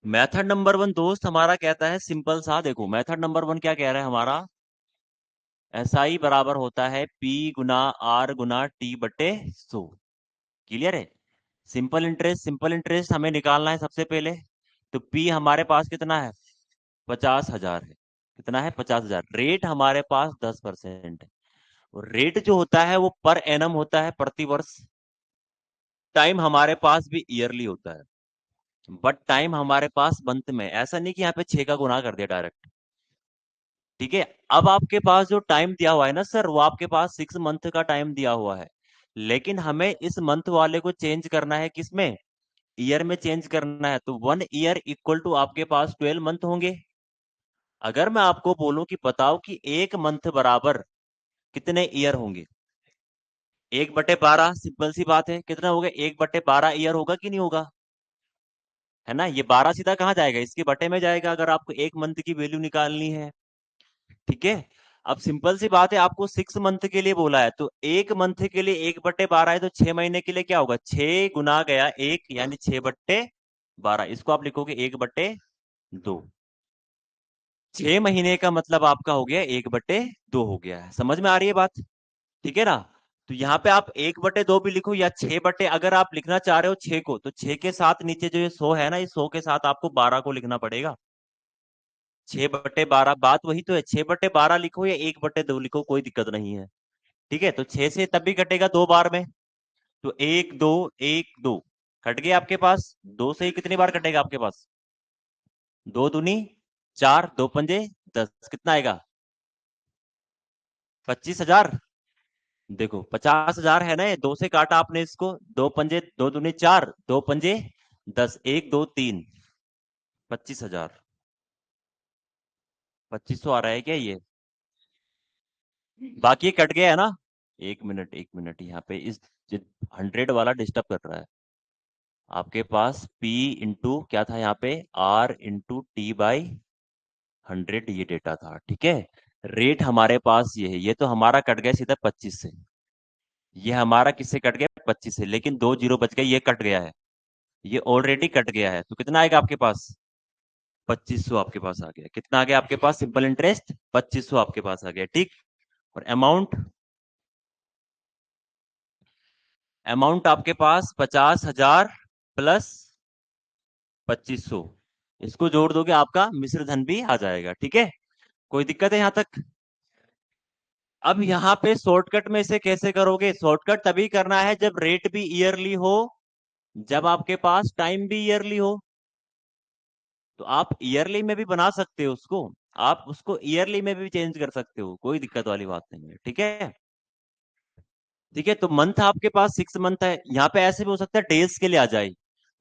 Speaker 1: मेथड नंबर वन दोस्त हमारा कहता है सिंपल सा। देखो मेथड नंबर वन क्या कह रहा है हमारा, एस आई बराबर होता है पी गुना आर गुना टी बटे 100। क्लियर है? सिंपल इंटरेस्ट हमें निकालना है सबसे पहले। तो पी हमारे पास कितना है, 50,000 है। कितना है, 50,000। रेट हमारे पास 10% है। और रेट जो होता है वो पर एनम होता है, प्रति वर्ष। टाइम हमारे पास भी ईयरली होता है, बट टाइम हमारे पास मंथ में। ऐसा नहीं कि यहाँ पे 6 का गुना कर दिया डायरेक्ट। ठीक है, अब आपके पास जो टाइम दिया हुआ है ना सर, वो आपके पास 6 मंथ का टाइम दिया हुआ है। लेकिन हमें इस मंथ वाले को चेंज करना है, किसमें, ईयर में चेंज करना है। तो 1 ईयर इक्वल टू आपके पास 12 मंथ होंगे। अगर मैं आपको बोलूं कि बताओ कि 1 मंथ बराबर कितने ईयर होंगे, 1/12, सिंपल सी बात है, कितना हो गया, 1/12 ईयर होगा कि नहीं होगा? है ना, ये 12 सीधा कहाँ जाएगा, इसके बटे में जाएगा, अगर आपको 1 मंथ की वैल्यू निकालनी है। ठीक है, अब सिंपल सी बात है, आपको 6 मंथ के लिए बोला है, तो 1 मंथ के लिए 1/12 है, तो 6 महीने के लिए क्या होगा, 6 गुना गया 1, यानी 6/12। इसको आप लिखोगे 1/2। 6 महीने का मतलब आपका हो गया 1/2 हो गया है। समझ में आ रही है बात? ठीक है ना? तो यहाँ पे आप 1/2 भी लिखो, या 6 अगर आप लिखना चाह रहे हो 6 को, तो 6 के साथ नीचे जो ये 100 है ना, इस 100 के साथ आपको 12 को लिखना पड़ेगा। 6/12, बात वही तो है, 6/12 लिखो या 1/2 लिखो, कोई दिक्कत नहीं है। ठीक है, तो 6 से तब भी कटेगा 2 बार में। तो 1 2 1 2 कट गया आपके पास। 2 से ही कितनी बार कटेगा आपके पास, 2 दूनी 4, 2 पंजे 10, कितना आएगा, 25,000। देखो 50,000 है ना, ये 2 से काटा आपने इसको, 2 पंजे 2 दूनी 4, 2 पंजे 10, 1 2 3, 25,000। 2500 आ रहा है क्या ये? बाकी ये कट गया है ना। एक मिनट, यहाँ पे इस 100 वाला डिस्टर्ब कर रहा है। आपके पास P इंटू क्या था यहाँ पे, R इंटू T/100 ये डेटा था, ठीक है। रेट हमारे पास ये है, ये तो हमारा कट गया सीधा 25 से। ये हमारा किससे कट गया, 25 से, लेकिन 2 जीरो बच गए, ये कट गया है, ये ऑलरेडी कट गया है। तो कितना आएगा आपके पास, 2500 आपके पास आ गया। कितना आ गया आपके पास, सिंपल इंटरेस्ट 2500 आपके पास आ गया, ठीक। और अमाउंट, अमाउंट आपके पास 50,000 प्लस 2500, इसको जोड़ दोगे आपका मिश्र धन भी आ जाएगा, ठीक है। कोई दिक्कत है यहाँ तक? अब यहाँ पे शॉर्टकट में इसे कैसे करोगे, शॉर्टकट तभी करना है जब रेट भी ईयरली हो, जब आपके पास टाइम भी ईयरली हो। तो आप ईयरली में भी बना सकते हो उसको, आप उसको ईयरली में भी चेंज कर सकते हो, कोई दिक्कत वाली बात नहीं है, ठीक है। ठीक है, तो मंथ आपके पास 6 मंथ है, यहाँ पे ऐसे भी हो सकता है डेज के लिए आ जाए।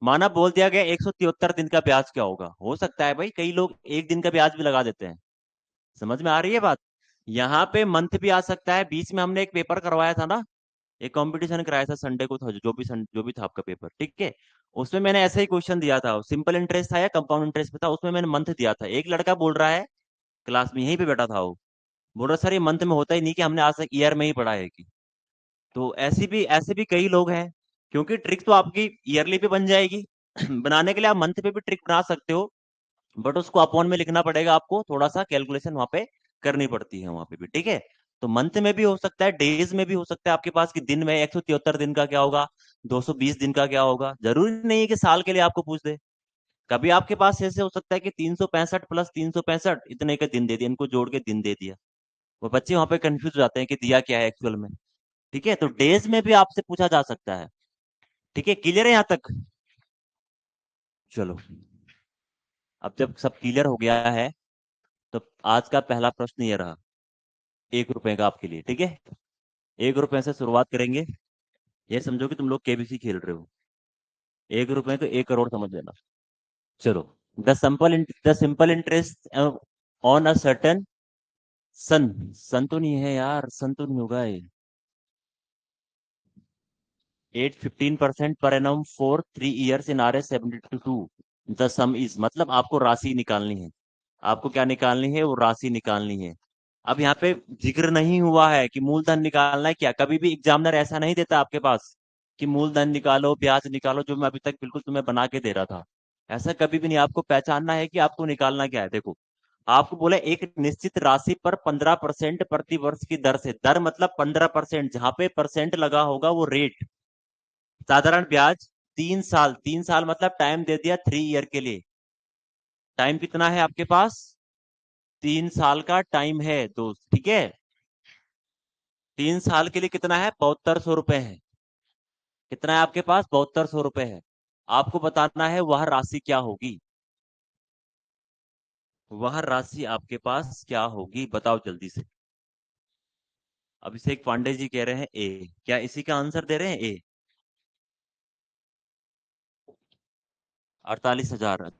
Speaker 1: माना बोल दिया गया 173 दिन का ब्याज क्या होगा, हो सकता है भाई, कई लोग एक दिन का ब्याज भी लगा देते हैं। समझ में आ रही है बात? यहाँ पे मंथ भी आ सकता है। बीच में हमने एक पेपर करवाया था ना, एक कंपटीशन कराया था संडे को था, जो भी था आपका पेपर, ठीक है। उसमें मैंने ऐसा ही क्वेश्चन दिया था, सिंपल इंटरेस्ट था या कंपाउंड इंटरेस्ट पे था, उसमें मैंने मंथ दिया था। एक लड़का बोल रहा है, क्लास में यहीं पे बैठा था वो, बोल रहा सर ये मंथ में होता ही नहीं, कि हमने आज तक ईयर में ही पढ़ा है कि। तो ऐसे भी कई लोग हैं। क्योंकि ट्रिक तो आपकी ईयरली पे बन जाएगी। बनाने के लिए आप मंथ पे भी ट्रिक बना सकते हो, बट उसको अपॉन में लिखना पड़ेगा आपको, थोड़ा सा कैलकुलेशन वहां पे करनी पड़ती है वहां पे भी, ठीक है। तो मंथ में भी हो सकता है, डेज में भी हो सकता है आपके पास, कि दिन में 173 दिन का क्या होगा, 220 दिन का क्या होगा। जरूरी नहीं है कि साल के लिए आपको पूछ दे। कभी आपके पास ऐसे हो सकता है कि 365 प्लस 365 इतने के दिन दे दिए, इनको जोड़ के दिन दे दिया। वो बच्चे वहां पे कंफ्यूज हो जाते हैं कि दिया क्या है एक्चुअल में। ठीक है, तो डेज में भी आपसे पूछा जा सकता है। ठीक है, क्लियर है यहाँ तक? चलो, अब जब सब क्लियर हो गया है, तो आज का पहला प्रश्न ये रहा, 1 रुपए का आपके लिए, ठीक है। 1 रुपए से शुरुआत करेंगे। ये समझो कि तुम लोग केबीसी खेल रहे हो। 1 रुपए को 1 करोड़ समझ लेना। चलो, the simple interest on a certain sum. Sum तो नहीं है यार, सन तो नहीं होगा ये। 8 15% per annum for 3 years in R S 72। The some is, मतलब आपको राशि निकालनी है। आपको क्या निकालनी है? वो राशि निकालनी है। अब यहाँ पे जिक्र नहीं हुआ है कि मूलधन निकालना है क्या। कभी भी एग्जामिनर ऐसा नहीं देता आपके पास कि मूलधन निकालो, ब्याज निकालो, जो मैं अभी तक बिल्कुल तुम्हें बना के दे रहा था। ऐसा कभी भी नहीं। आपको पहचानना है कि आपको निकालना क्या है। देखो, आपको बोला एक निश्चित राशि पर 15% प्रति वर्ष की दर से, दर मतलब 15%, जहां पे परसेंट लगा होगा वो रेट। साधारण ब्याज 3 साल, 3 साल मतलब टाइम दे दिया 3 ईयर के लिए। टाइम कितना है आपके पास? 3 साल का टाइम है दोस्त, ठीक है। 3 साल के लिए कितना है? 7200 रुपए है। कितना है आपके पास? 7200 रुपए है। आपको बताना है वह राशि क्या होगी। वह राशि आपके पास क्या होगी, बताओ जल्दी से। अभिषेक पांडे जी कह रहे हैं ए। क्या इसी का आंसर दे रहे हैं ए? 48,000।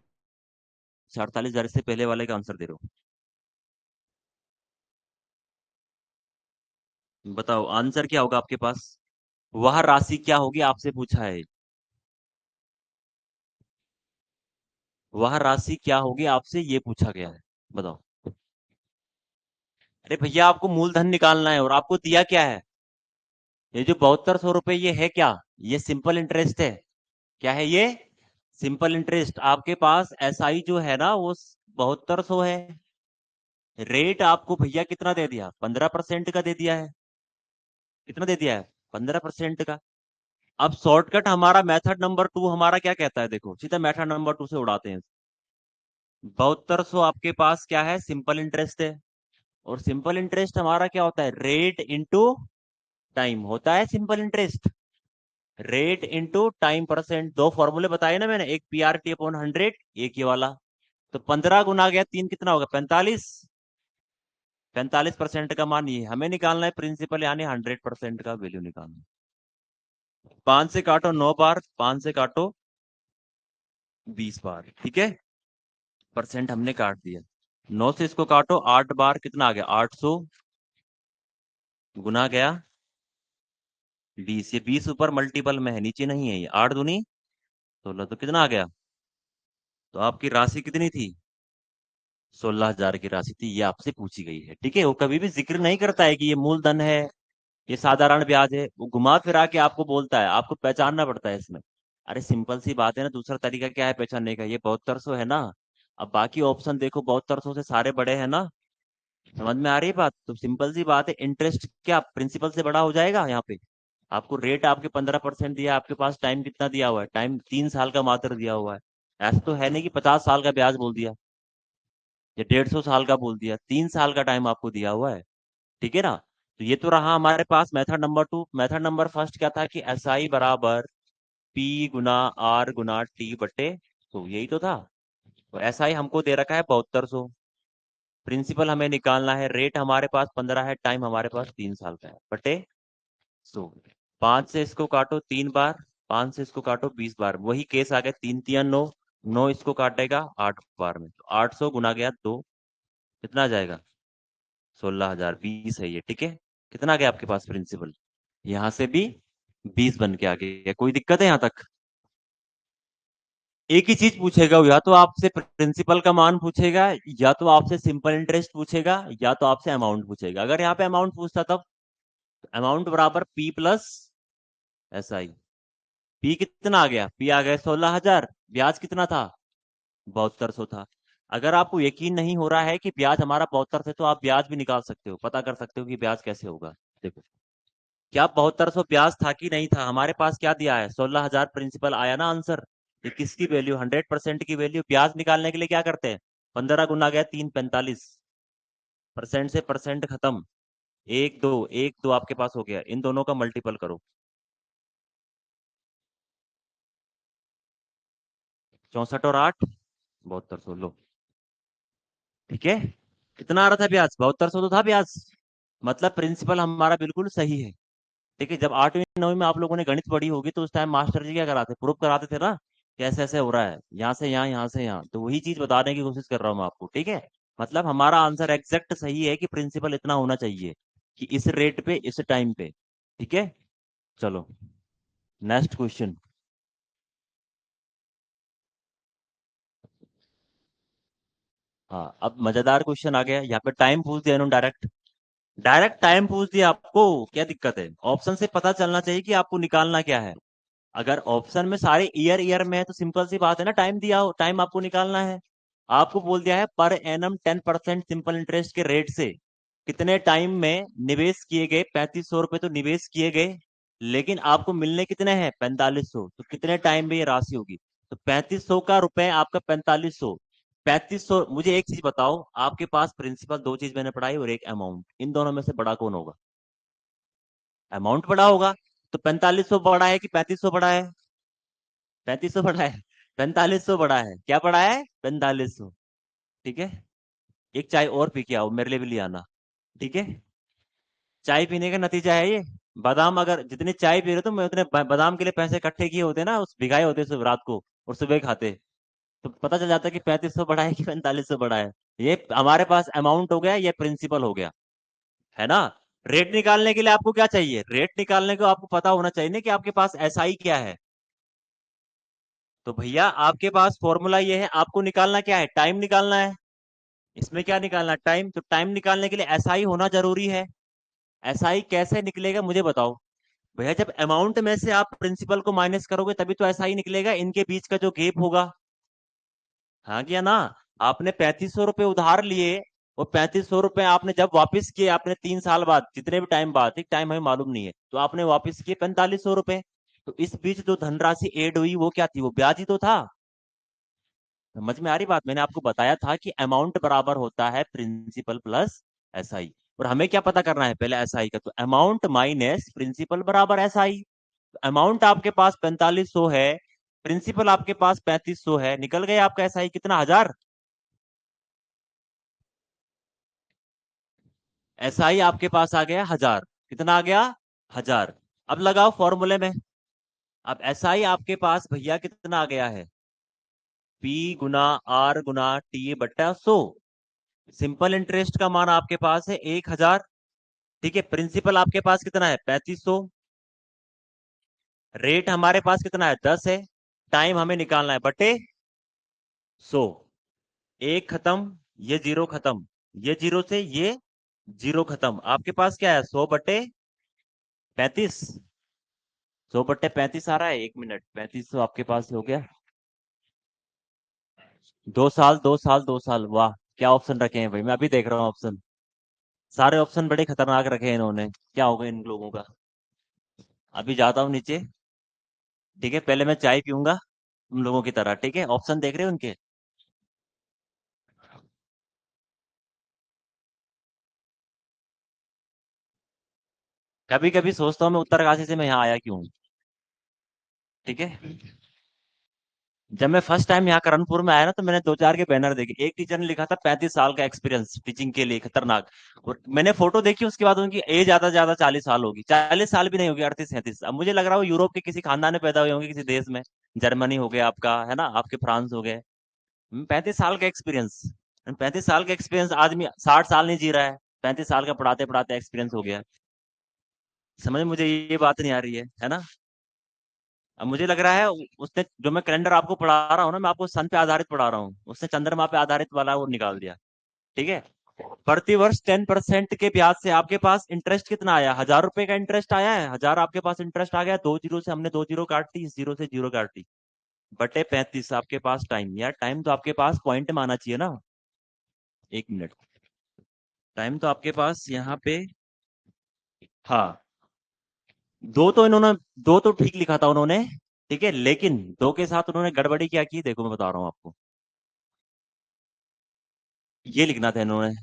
Speaker 1: 48,000 से पहले वाले का आंसर दे रहे हो। बताओ आंसर क्या होगा आपके पास। वह राशि क्या होगी आपसे पूछा है। वह राशि क्या होगी आपसे ये पूछा गया है। बताओ। अरे भैया, आपको मूलधन निकालना है और आपको दिया क्या है? ये जो 7200 रुपये ये है क्या? ये सिंपल इंटरेस्ट है। क्या है ये? Simple interest. आपके पास एसआई जो है ना वो 7200 है। रेट आपको भैया कितना दे दिया? 15% का दे दिया है। कितना दे दिया है? 15% का। अब शॉर्टकट हमारा मेथड नंबर 2 हमारा क्या कहता है, देखो सीधा मेथड नंबर 2 से उड़ाते हैं। 7200 आपके पास क्या है? सिंपल इंटरेस्ट है। और सिंपल इंटरेस्ट हमारा क्या होता है? रेट इंटू टाइम होता है simple interest. Rate into time percent, दो फॉर्मूले बताए ना मैंने, एक पीआरटी अपॉन 100, एक ये वाला। तो 15 गुना गया 3, कितना होगा? 45। 45% का मान ये हमें निकालना है, प्रिंसिपल यानी 100% का वैल्यू निकालना है। 5 से काटो 9 बार, 5 से काटो 20 बार, ठीक है। परसेंट हमने काट दिया। 9 से इसको काटो 8 बार, कितना आ गया? 800 गुना गया 20। ये 20 ऊपर मल्टीपल में है, नीचे नहीं है। ये 8 दूनी 16, तो कितना आ गया? तो आपकी राशि कितनी थी? 16,000 की राशि थी। ये आपसे पूछी गई है, ठीक है। वो कभी भी जिक्र नहीं करता है कि ये मूलधन है, ये साधारण ब्याज है। वो घुमा फिरा के आपको बोलता है, आपको पहचानना पड़ता है इसमें। अरे सिंपल सी बात है ना। दूसरा तरीका क्या है पहचानने का? ये 7200 है ना। अब बाकी ऑप्शन देखो, 7200 से सारे बड़े हैं ना। समझ में आ रही है बात? तो सिंपल सी बात है, इंटरेस्ट क्या प्रिंसिपल से बड़ा हो जाएगा यहाँ पे। आपको रेट आपके 15% दिया, आपके पास टाइम कितना दिया हुआ है? टाइम 3 साल का मात्र दिया हुआ है। ऐसा तो है नहीं कि 50 साल का ब्याज बोल दिया या 150 साल का बोल दिया। 3 साल का टाइम आपको दिया हुआ है, ठीक है ना। तो ये तो रहा हमारे पास method number 2। Method number first क्या था? कि एस आई बराबर पी गुना आर गुना टी बटे, तो यही तो था। तो एस आई हमको दे रखा है 7200। प्रिंसिपल हमें निकालना है, रेट हमारे पास 15 है, टाइम हमारे पास 3 साल का है, बटे 100। 5 से इसको काटो 3 बार, 5 से इसको काटो 20 बार, वही केस आ गया। 3 3 9, 9 इसको काटेगा 8 बार में, तो 800 गुना गया 2, कितना आ जाएगा? 16,000 20 है ये, ठीक है। कितना आ गया आपके पास प्रिंसिपल? यहाँ से भी 20 बन के आ गया। कोई दिक्कत है यहाँ तक? एक ही चीज पूछेगा वो, या तो आपसे प्रिंसिपल का मान पूछेगा, या तो आपसे सिंपल इंटरेस्ट पूछेगा, या तो आपसे अमाउंट पूछेगा। अगर यहाँ पे अमाउंट पूछता तब अमाउंट बराबर पी प्लस एस आई। पी कितना आ गया? पी आ गया 16,000। ब्याज कितना था? 7200 था। अगर आपको यकीन नहीं हो रहा है कि ब्याज हमारा 72 है, तो आप ब्याज भी निकाल सकते हो, पता कर सकते हो कि ब्याज कैसे होगा। देखो, क्या 7200 ब्याज था कि नहीं था? हमारे पास क्या दिया है? 16,000 प्रिंसिपल आया ना आंसर। ये किसकी वैल्यू? 100% की वैल्यू। ब्याज निकालने के लिए क्या करते हैं? 15 गुना गया 3, 45। परसेंट से परसेंट खत्म। एक दो, एक दो आपके पास हो गया। इन दोनों का मल्टीपल करो। 64 और 8, 7200 लो। ठीक है। कितना आ रहा था ब्याज? 7200 तो था ब्याज। मतलब प्रिंसिपल हमारा बिल्कुल सही है। ठीक है। जब 8वीं 9वीं में आप लोगों ने गणित पढ़ी होगी, तो उस टाइम मास्टर जी क्या कराते? प्रूफ कराते थे ना, कैसे ऐसे हो रहा है, यहाँ से यहाँ, यहाँ से यहाँ। तो वही चीज बताने की कोशिश कर रहा हूँ मैं आपको। ठीक है। मतलब हमारा आंसर एग्जैक्ट सही है कि प्रिंसिपल इतना होना चाहिए कि इस रेट पे, इस टाइम पे। ठीक है। चलो, नेक्स्ट क्वेश्चन। हाँ, अब मजेदार क्वेश्चन आ गया। यहाँ पे टाइम पूछ दिया इन्होंने डायरेक्ट। डायरेक्ट टाइम पूछ दिया आपको। क्या दिक्कत है? ऑप्शन से पता चलना चाहिए कि आपको निकालना क्या है। अगर ऑप्शन में सारे ईयर ईयर में है, तो सिंपल सी बात है ना, टाइम दिया हो, टाइम आपको निकालना है। आपको बोल दिया है पर एनम 10% सिंपल इंटरेस्ट के रेट से कितने टाइम में निवेश किए गए 3500 रुपए, तो निवेश किए गए, लेकिन आपको मिलने कितने हैं? 4500। तो कितने टाइम में ये राशि होगी? तो 3500 का रुपए आपका 4500। 3500। मुझे एक चीज बताओ, आपके पास प्रिंसिपल, दो चीज मैंने पढ़ाई और एक अमाउंट, इन दोनों में से बड़ा कौन होगा? अमाउंट बड़ा होगा। तो 4500 बड़ा है कि 3500 बड़ा है? 3500 बड़ा है। 4500 बड़ा है। क्या बड़ा है? 4500। ठीक है। एक चाय और पी के आओ, मेरे लिए भी ले आना। ठीक है। चाय पीने का नतीजा है ये। बादाम, अगर जितनी चाय पी रहे हो, तो मैं उतने बादाम के लिए पैसे इकट्ठे किए होते ना, उस भिगाए होते सब रात को, और सुबह खाते। तो पता चल जाता कि 3500 बड़ा है कि 4500 बड़ा है। ये हमारे पास अमाउंट हो गया, ये प्रिंसिपल हो गया। है ना। रेट निकालने के लिए आपको क्या चाहिए? रेट निकालने को आपको पता होना चाहिए ना कि आपके पास एसआई क्या है। तो भैया आपके पास फॉर्मूला ये है, आपको निकालना क्या है? टाइम निकालना है। इसमें क्या निकालना है? टाइम। तो टाइम निकालने के लिए एसआई होना जरूरी है। एसआई कैसे निकलेगा मुझे बताओ। भैया जब अमाउंट में से आप प्रिंसिपल को माइनस करोगे, तभी तो एसआई निकलेगा, इनके बीच का जो गेप होगा। हाँ क्या ना। आपने 3500 रुपये उधार लिए, और 3500 रुपये आपने जब वापस किए, आपने 3 साल बाद, जितने भी टाइम बाद, एक टाइम हमें मालूम नहीं है, तो आपने वापस किए 4500 रुपये। तो इस बीच जो धनराशि एड हुई, वो क्या थी? वो ब्याज ही तो था। समझ में आ रही बात? मैंने आपको बताया था कि अमाउंट बराबर होता है प्रिंसिपल प्लस एसआई। और हमें क्या पता करना है पहले? एसआई का। तो अमाउंट माइनस प्रिंसिपल बराबर एसआई। अमाउंट आपके पास 4500 है, प्रिंसिपल आपके पास 3500 है, निकल गए आपका एसआई कितना? 1000। एसआई आपके पास आ गया 1000। कितना आ गया? 1000। अब लगाओ फॉर्मूले में। अब एसआई आपके पास भैया कितना आ गया है? पी गुना आर गुना टी बट्टा 100। सिंपल इंटरेस्ट का मान आपके पास है 1000। ठीक है। प्रिंसिपल आपके पास कितना है? 3500। रेट हमारे पास कितना है? 10 है। टाइम हमें निकालना है बटे 100। एक खत्म, ये जीरो खत्म, ये जीरो से ये जीरो खत्म। आपके पास क्या है? 100/35। 100/35 आ रहा है। 1 मिनट, 3500 आपके पास हो गया। 2 साल, 2 साल, 2 साल। वाह, क्या ऑप्शन रखे हैं भाई, मैं अभी देख रहा हूँ ऑप्शन। सारे ऑप्शन बड़े खतरनाक रखे हैं इन्होंने। क्या होगा इन लोगों का? अभी जाता हूँ नीचे। ठीक है। पहले मैं चाय पीऊंगा तुम लोगों की तरह। ठीक है। ऑप्शन देख रहे हो उनके? कभी कभी सोचता हूँ मैं उत्तरकाशी से मैं यहाँ आया क्यों हूँ। ठीक है। जब मैं फर्स्ट टाइम यहाँ करणपुर में आया ना, तो मैंने दो चार के बैनर देखे। एक टीचर ने लिखा था 35 साल का एक्सपीरियंस टीचिंग के लिए, खतरनाक। और मैंने फोटो देखी, उसके बाद उनकी एज ज्यादा से ज्यादा 40 साल होगी। 40 साल भी नहीं होगी, 38 37। अब मुझे लग रहा है वो यूरोप के किसी खानदान में पैदा हुए होंगे, किसी देश में। जर्मनी हो गया आपका, है ना, आपके फ्रांस हो गए। 35 साल का एक्सपीरियंस। 35 साल का एक्सपीरियंस आदमी 60 साल नहीं जी रहा है। 35 साल का पढ़ाते पढ़ाते एक्सपीरियंस हो गया। समझ में मुझे ये बात नहीं आ रही है ना? अब मुझे लग रहा है उसने जो मैं कैलेंडर आपको पढ़ा रहा हूँ ना, मैं आपको सन पे आधारित पढ़ा रहा हूँ, उसने चंद्रमा पे आधारित वाला वो निकाल दिया। ठीक है। प्रति वर्ष 10% के ब्याज से आपके पास इंटरेस्ट कितना आया? 1,000 रुपए का इंटरेस्ट आया है। 1,000 आपके पास इंटरेस्ट आ गया, 2 जीरो से हमने 2 जीरो काट दी, इस जीरो से जीरो काट दी, बटे 35 आपके पास टाइम। यार टाइम तो आपके पास पॉइंट में आना चाहिए ना। 1 मिनट। टाइम तो आपके पास यहाँ पे, हाँ, दो तो ठीक लिखा था उन्होंने। ठीक है, लेकिन दो के साथ उन्होंने गड़बड़ी क्या की, देखो मैं बता रहा हूँ आपको। ये लिखना था इन्होंने,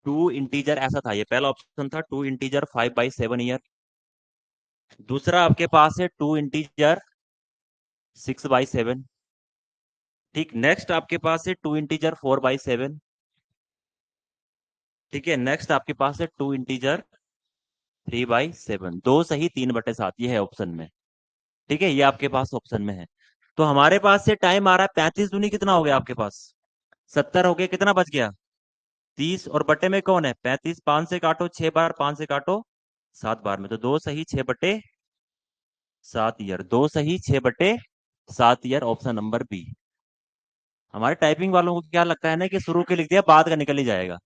Speaker 1: टू इंटीजर, ऐसा था, ये पहला ऑप्शन था, 2 इंटीजर 5/7 ईयर। दूसरा आपके पास है 2 इंटीजर 6/7। ठीक, नेक्स्ट आपके पास है 2 इंटीजर 4/7। ठीक है, नेक्स्ट आपके पास है 2 इंटीजर 3/7। दो सही 3/7, ये है ऑप्शन में। ठीक है, ये आपके पास ऑप्शन में है। तो हमारे पास से टाइम आ रहा है 35 दूनी कितना हो गया आपके पास? 70 हो गया, कितना बच गया? 30, और बटे में कौन है? 35। 5 से काटो 6 बार, 5 से काटो 7 बार में, तो दो सही 6/7 ईयर। दो सही 6/7 ईयर, ऑप्शन नंबर बी। हमारे टाइपिंग वालों को क्या लगता है ना कि शुरू के लिख दिया, बाद का निकल ही जाएगा,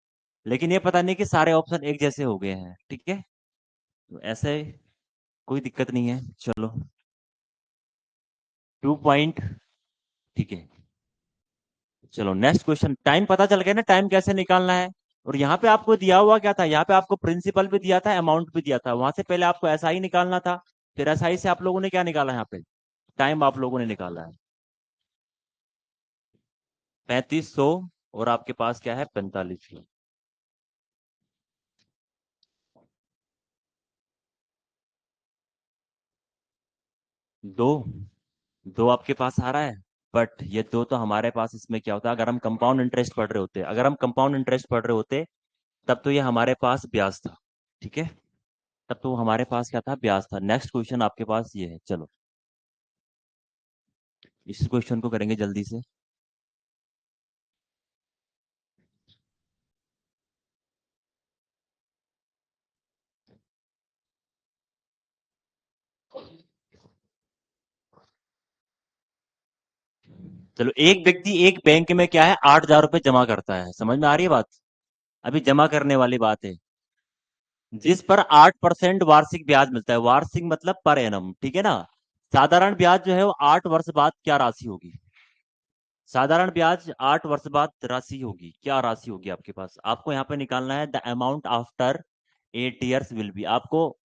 Speaker 1: लेकिन ये पता नहीं कि सारे ऑप्शन एक जैसे हो गए हैं। ठीक है, तो ऐसे कोई दिक्कत नहीं है। चलो, 2 पॉइंट। ठीक है, चलो नेक्स्ट क्वेश्चन। टाइम पता चल गया ना, टाइम कैसे निकालना है। और यहाँ पे आपको दिया हुआ क्या था? यहाँ पे आपको प्रिंसिपल भी दिया था, अमाउंट भी दिया था। वहां से पहले आपको एसआई निकालना था, फिर एसआई से आप लोगों ने क्या निकाला? यहाँ पे टाइम आप लोगों ने निकाला है 3500, और आपके पास क्या है? 4500। दो, दो आपके पास आ रहा है, बट ये दो तो हमारे पास इसमें क्या होता है, अगर हम कंपाउंड इंटरेस्ट पढ़ रहे होते, अगर हम कंपाउंड इंटरेस्ट पढ़ रहे होते, तब तो ये हमारे पास ब्याज था। ठीक है, तब तो हमारे पास क्या था? ब्याज था। नेक्स्ट क्वेश्चन आपके पास ये है, चलो इस क्वेश्चन को करेंगे जल्दी से। चलो, एक व्यक्ति एक बैंक में क्या है, 8,000 रुपए जमा करता है। समझ में आ रही है बात? अभी जमा करने वाली बात है, जिस पर 8% वार्षिक ब्याज मिलता है। वार्षिक मतलब पर एनम, ठीक है ना? साधारण ब्याज जो है वो 8 वर्ष बाद क्या राशि होगी? साधारण ब्याज 8 वर्ष बाद राशि होगी, क्या राशि होगी आपके पास? आपको यहाँ पे निकालना है, the amount after 8 years will be. आपको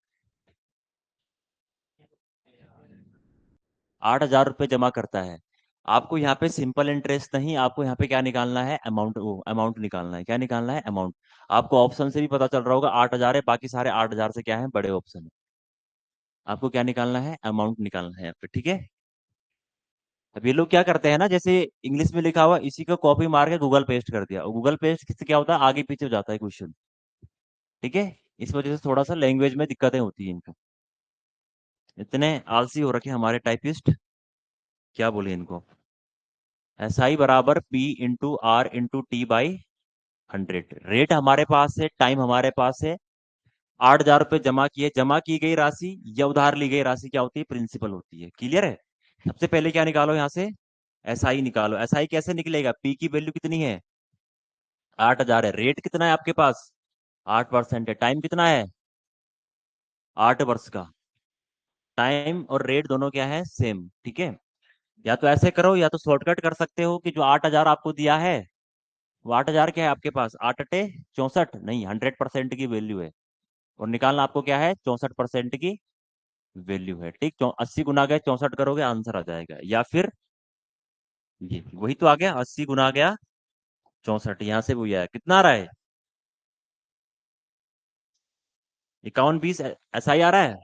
Speaker 1: 8,000 रुपये जमा करता है, आपको यहाँ पे सिंपल इंटरेस्ट नहीं, आपको यहाँ पे क्या निकालना है? अमाउंट, वो अमाउंट निकालना है। क्या निकालना है? अमाउंट। आपको ऑप्शन से भी पता चल रहा होगा 8,000 है, बाकी सारे 8,000 से क्या है? बड़े ऑप्शन है। आपको क्या निकालना है? अमाउंट निकालना है यहाँ पे। ठीक है, अब ये लोग क्या करते हैं ना, जैसे इंग्लिश में लिखा हुआ इसी को कॉपी मार के गूगल पेस्ट कर दिया, और गूगल पेस्ट से क्या होता है, आगे पीछे हो जाता है क्वेश्चन। ठीक है, इस वजह से थोड़ा सा लैंग्वेज में दिक्कतें होती हैं इनको। इतने आलसी हो रखे हमारे टाइपिस्ट, क्या बोले इनको। एस आई बराबर P × R × T/100। रेट हमारे पास है, टाइम हमारे पास है, 8,000 रुपये जमा किए। जमा की गई राशि या उधार ली गई राशि क्या होती है? प्रिंसिपल होती है। क्लियर है? सबसे पहले क्या निकालो यहाँ से? एस आई निकालो। एस आई कैसे निकलेगा? पी की वैल्यू कितनी है? 8,000 है। रेट कितना है आपके पास? 8% है। टाइम कितना है? 8 वर्ष का। टाइम और रेट दोनों क्या है? सेम। ठीक है, या तो ऐसे करो, या तो शॉर्टकट कर सकते हो कि जो 8,000 आपको दिया है, वो 8,000 क्या है आपके पास? 8 × 8 = 64, नहीं, 100% की वैल्यू है, और निकालना आपको क्या है? 64% की वैल्यू है। ठीक, 80 गुना गया 64 करोगे, आंसर आ जाएगा। या फिर ये वही तो आ गया, 80 गुना गया 64, यहाँ से वही आया। कितना आ रहा है? 51-20 ऐसा ही आ रहा है।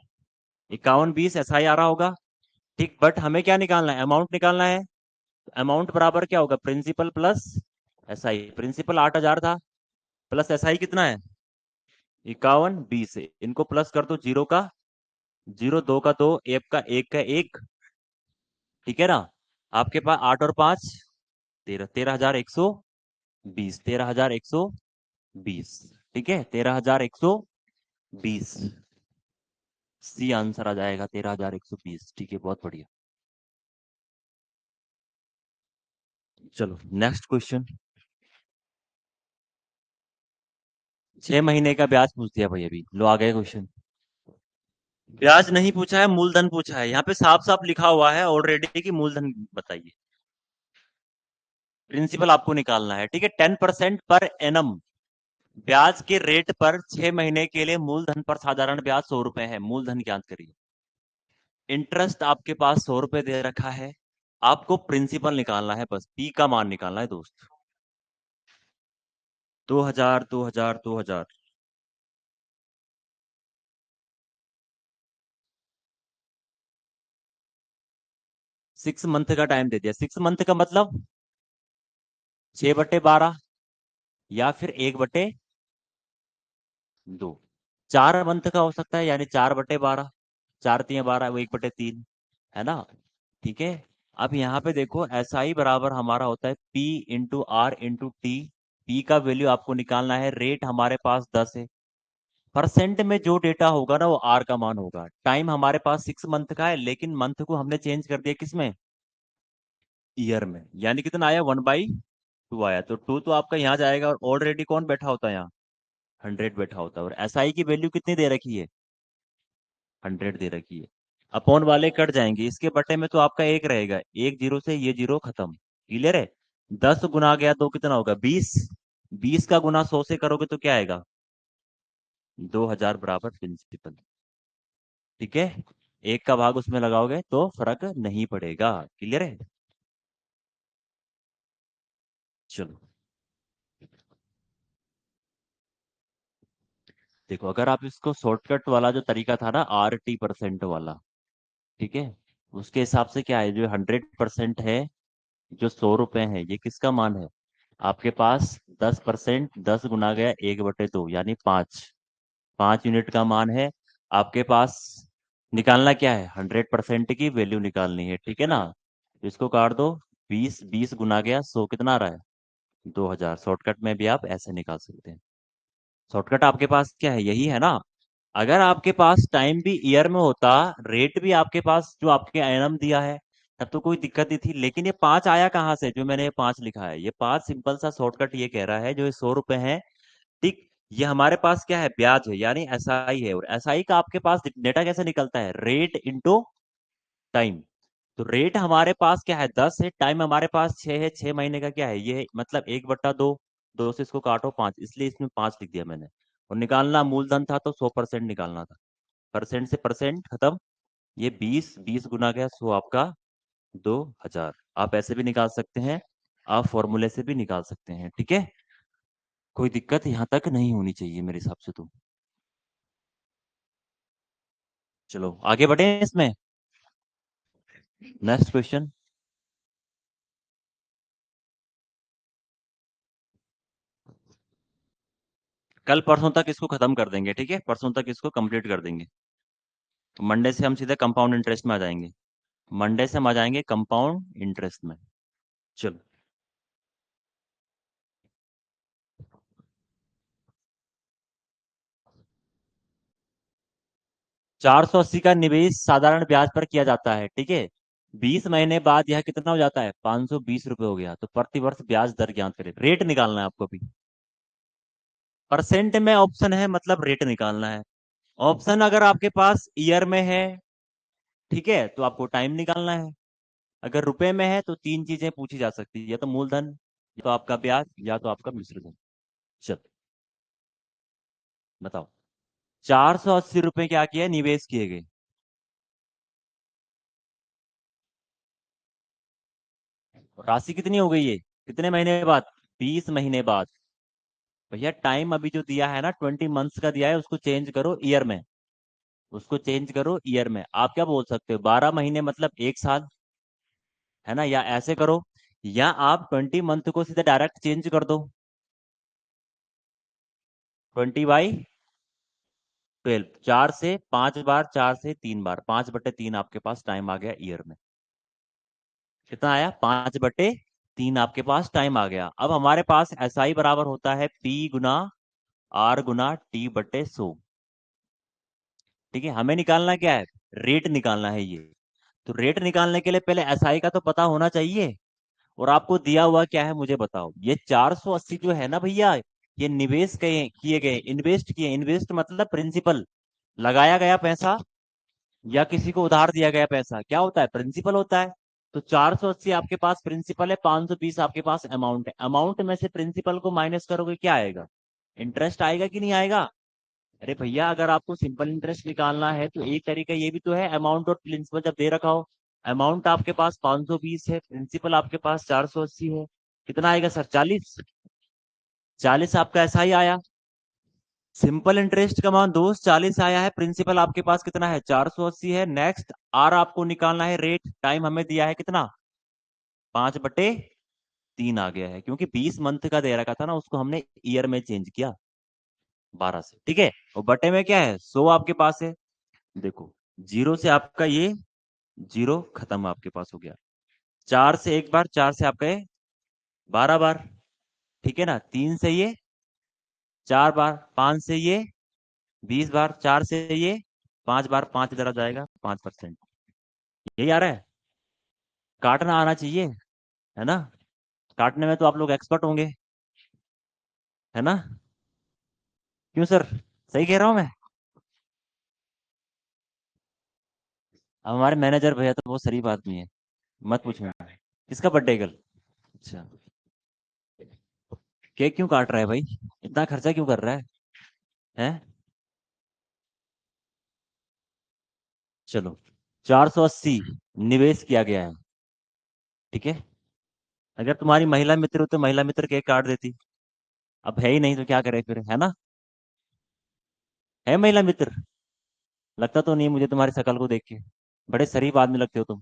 Speaker 1: 51-20 ऐसा ही आ रहा होगा। ठीक, बट हमें क्या निकालना है? अमाउंट निकालना है। अमाउंट बराबर क्या होगा? Principal plus S I. Principal 8,000 था, प्लस एस आई कितना है? 51-20 है। इनको प्लस कर दो, जीरो का जीरो, दो का दो, एक का एक का एक। ठीक है ना? आपके पास 8 और 5 13, 13,120, 13,120। ठीक है, 13,120 सी आंसर आ जाएगा, 13,120। ठीक है, बहुत बढ़िया। चलो नेक्स्ट क्वेश्चन। 6 महीने का ब्याज पूछ दिया भाई अभी, लो आ गए क्वेश्चन। ब्याज नहीं पूछा है, मूलधन पूछा है। यहाँ पे साफ साफ लिखा हुआ है ऑलरेडी कि मूलधन बताइए। प्रिंसिपल आपको निकालना है, ठीक है। 10% पर एनम ब्याज के रेट पर 6 महीने के लिए मूलधन पर साधारण ब्याज 100 रुपए है। मूलधन ज्ञात करिए। इंटरेस्ट आपके पास 100 रुपए दे रखा है, आपको प्रिंसिपल निकालना है, बस पी का मान निकालना है दोस्त। 2,000 2,000 2,000। 6 मंथ का टाइम दे दिया। 6 मंथ का मतलब 6/12 या फिर 1/2। 4 मंथ का हो सकता है, यानी 4/12। 4×3 = 12, वो 1/3, है ना। ठीक है। अब यहाँ पे देखो, एस आई बराबर हमारा होता है P into R into T. P का वैल्यू आपको निकालना है, रेट हमारे पास 10 है। परसेंट में जो डेटा होगा ना, वो आर का मान होगा। टाइम हमारे पास 6 मंथ का है, लेकिन मंथ को हमने चेंज कर दिया किसमें, ईयर में। यानी कितना आया, 1/2 आया। तो 2 तो आपका यहाँ जाएगा, और ऑलरेडी कौन बैठा होता है यहाँ, 100 बैठा होता है। और एस आई की वैल्यू कितनी दे रखी है, 100 दे रखी है। अपॉन वाले कट जाएंगे, इसके बटे में तो आपका एक रहेगा, एक जीरो से ये जीरो खत्म। क्लियर है। 10 गुना गया तो कितना होगा, 20। 20 का गुना 100 से करोगे तो क्या आएगा, 2,000 बराबर प्रिंसिपल। ठीक है। एक का भाग उसमें लगाओगे तो फर्क नहीं पड़ेगा। क्लियर है। चलो देखो, अगर आप इसको शॉर्टकट वाला जो तरीका था ना, RT% वाला, ठीक है, उसके हिसाब से क्या है, जो 100% है, जो 100 रुपए है, ये किसका मान है, आपके पास 10%। 10 गुना गया 1/2, यानी 5। 5 यूनिट का मान है आपके पास। निकालना क्या है, 100% की वैल्यू निकालनी है, ठीक है ना। तो इसको काट दो। 20 20 गुना गया 100, कितना आ रहा है, 2,000। शॉर्टकट में भी आप ऐसे निकाल सकते हैं। शॉर्टकट आपके पास क्या है, यही है ना। अगर आपके पास टाइम भी ईयर में होता, रेट भी आपके पास जो आपके एनम दिया है, तब तो कोई दिक्कत नहीं थी। लेकिन ये 5 आया कहाँ से, जो मैंने ये 5 लिखा है, ये 5 सिंपल सा शॉर्टकट ये कह रहा है, जो ये 100 रुपए है, ठीक, ये हमारे पास क्या है, ब्याज है, यानी एसआई है। और एसआई का आपके पास डेटा कैसे निकलता है, रेट इंटू टाइम। तो रेट हमारे पास क्या है, 10 है। टाइम हमारे पास 6 है। 6 महीने का क्या है, ये है, मतलब 1/2। 2 से इसको काटो 5, इसलिए इसमें 5 लिख दिया मैंने। और निकालना मूलधन था तो 100% निकालना था। परसेंट से परसेंट खत्म। ये 20 20 गुना गया 100, आपका 2,000। आप ऐसे भी निकाल सकते हैं, आप फॉर्मूले से भी निकाल सकते हैं, ठीक है। कोई दिक्कत यहाँ तक नहीं होनी चाहिए मेरे हिसाब से तो। चलो आगे बढ़े इसमें। Next question. कल परसों तक इसको खत्म कर देंगे, ठीक है, परसों तक इसको कंप्लीट कर देंगे। तो मंडे से हम सीधे कंपाउंड इंटरेस्ट में आ जाएंगे। मंडे से हम आ जाएंगे कंपाउंड इंटरेस्ट में। चलो। 480 का निवेश साधारण ब्याज पर किया जाता है, ठीक है। 20 महीने बाद यह कितना हो जाता है, 520 रुपये हो गया। तो प्रति वर्ष ब्याज दर ज्ञात करें, रेट निकालना है आपको भी। परसेंट में ऑप्शन है, मतलब रेट निकालना है। ऑप्शन अगर आपके पास ईयर में है, ठीक है, तो आपको टाइम निकालना है। अगर रुपए में है तो तीन चीजें पूछी जा सकती है, या तो मूलधन, या तो आपका ब्याज, या तो आपका मिश्र धन। चलो बताओ। 480 रुपए क्या किया, निवेश किए गए। राशि कितनी हो गई है, कितने महीने बाद, 20 महीने बाद। भैया टाइम अभी जो दिया है ना, 20 मंथ्स का दिया है, उसको चेंज करो ईयर में। उसको चेंज करो ईयर में। आप क्या बोल सकते हो, 12 महीने मतलब 1 साल, है ना। या ऐसे करो, या आप 20 मंथ को सीधे डायरेक्ट चेंज कर दो, 20/12। 4 से 5 बार, 4 से 3 बार, 5/3 आपके पास टाइम आ गया ईयर में। कितना आया, 5/3 आपके पास टाइम आ गया। अब हमारे पास एसआई बराबर होता है पी गुना आर गुना टी बटे 100। ठीक है, हमें निकालना क्या है, रेट निकालना है ये। तो रेट निकालने के लिए पहले एसआई का तो पता होना चाहिए। और आपको दिया हुआ क्या है मुझे बताओ, ये 480 जो है ना भैया, ये निवेश किए गए, इन्वेस्ट किए, इन्वेस्ट मतलब प्रिंसिपल, लगाया गया पैसा या किसी को उधार दिया गया पैसा, क्या होता है, प्रिंसिपल होता है। तो 480 आपके पास प्रिंसिपल है, 520 आपके पास अमाउंट है। अमाउंट में से प्रिंसिपल को माइनस करोगे क्या आएगा, इंटरेस्ट आएगा कि नहीं आएगा। अरे भैया, अगर आपको सिंपल इंटरेस्ट निकालना है तो एक तरीका ये भी तो है, अमाउंट और प्रिंसिपल जब दे रखा हो, अमाउंट आपके पास 520 है, प्रिंसिपल आपके पास 480 है, कितना आएगा सर, 40। 40 आपका ऐसा ही आया। सिंपल इंटरेस्ट का मान दोस्त 40 आया है, प्रिंसिपल आपके पास कितना है, 480 है। नेक्स्ट आर आपको निकालना है, रेट, टाइम हमें दिया है कितना, 5/3 आ गया है, क्योंकि 20 मंथ का दे रखा था ना, उसको हमने ईयर में चेंज किया, 12 से। ठीक है, और बटे में क्या है, 100 आपके पास है। देखो, जीरो से आपका ये जीरो खत्म आपके पास हो गया, 4 से एक बार, 4 से आपका ये 12 बार, ठीक है ना, 3 से ये 4 बार, 5 से ये 20 बार, 4 से ये 5 बार, 5 इधर आ जाएगा, 5%। यही आ रहा है, काटना आना चाहिए, है ना, काटने में तो आप लोग एक्सपर्ट होंगे, है ना। क्यों सर, सही कह रहा हूँ मैं। अब हमारे मैनेजर भैया तो बहुत शरीफ आदमी है, मत पूछो। किसका बर्थडे कल, अच्छा, केक क्यों काट रहा है भाई, इतना खर्चा क्यों कर रहा है, हैं। चलो, 480 निवेश किया गया है, ठीक है। अगर तुम्हारी महिला मित्र हो तो महिला मित्र केक काट देती, अब है ही नहीं तो क्या करे फिर, है ना। है महिला मित्र, लगता तो नहीं है मुझे तुम्हारी शक्ल को देख के, बड़े शरीफ आदमी लगते हो तुम,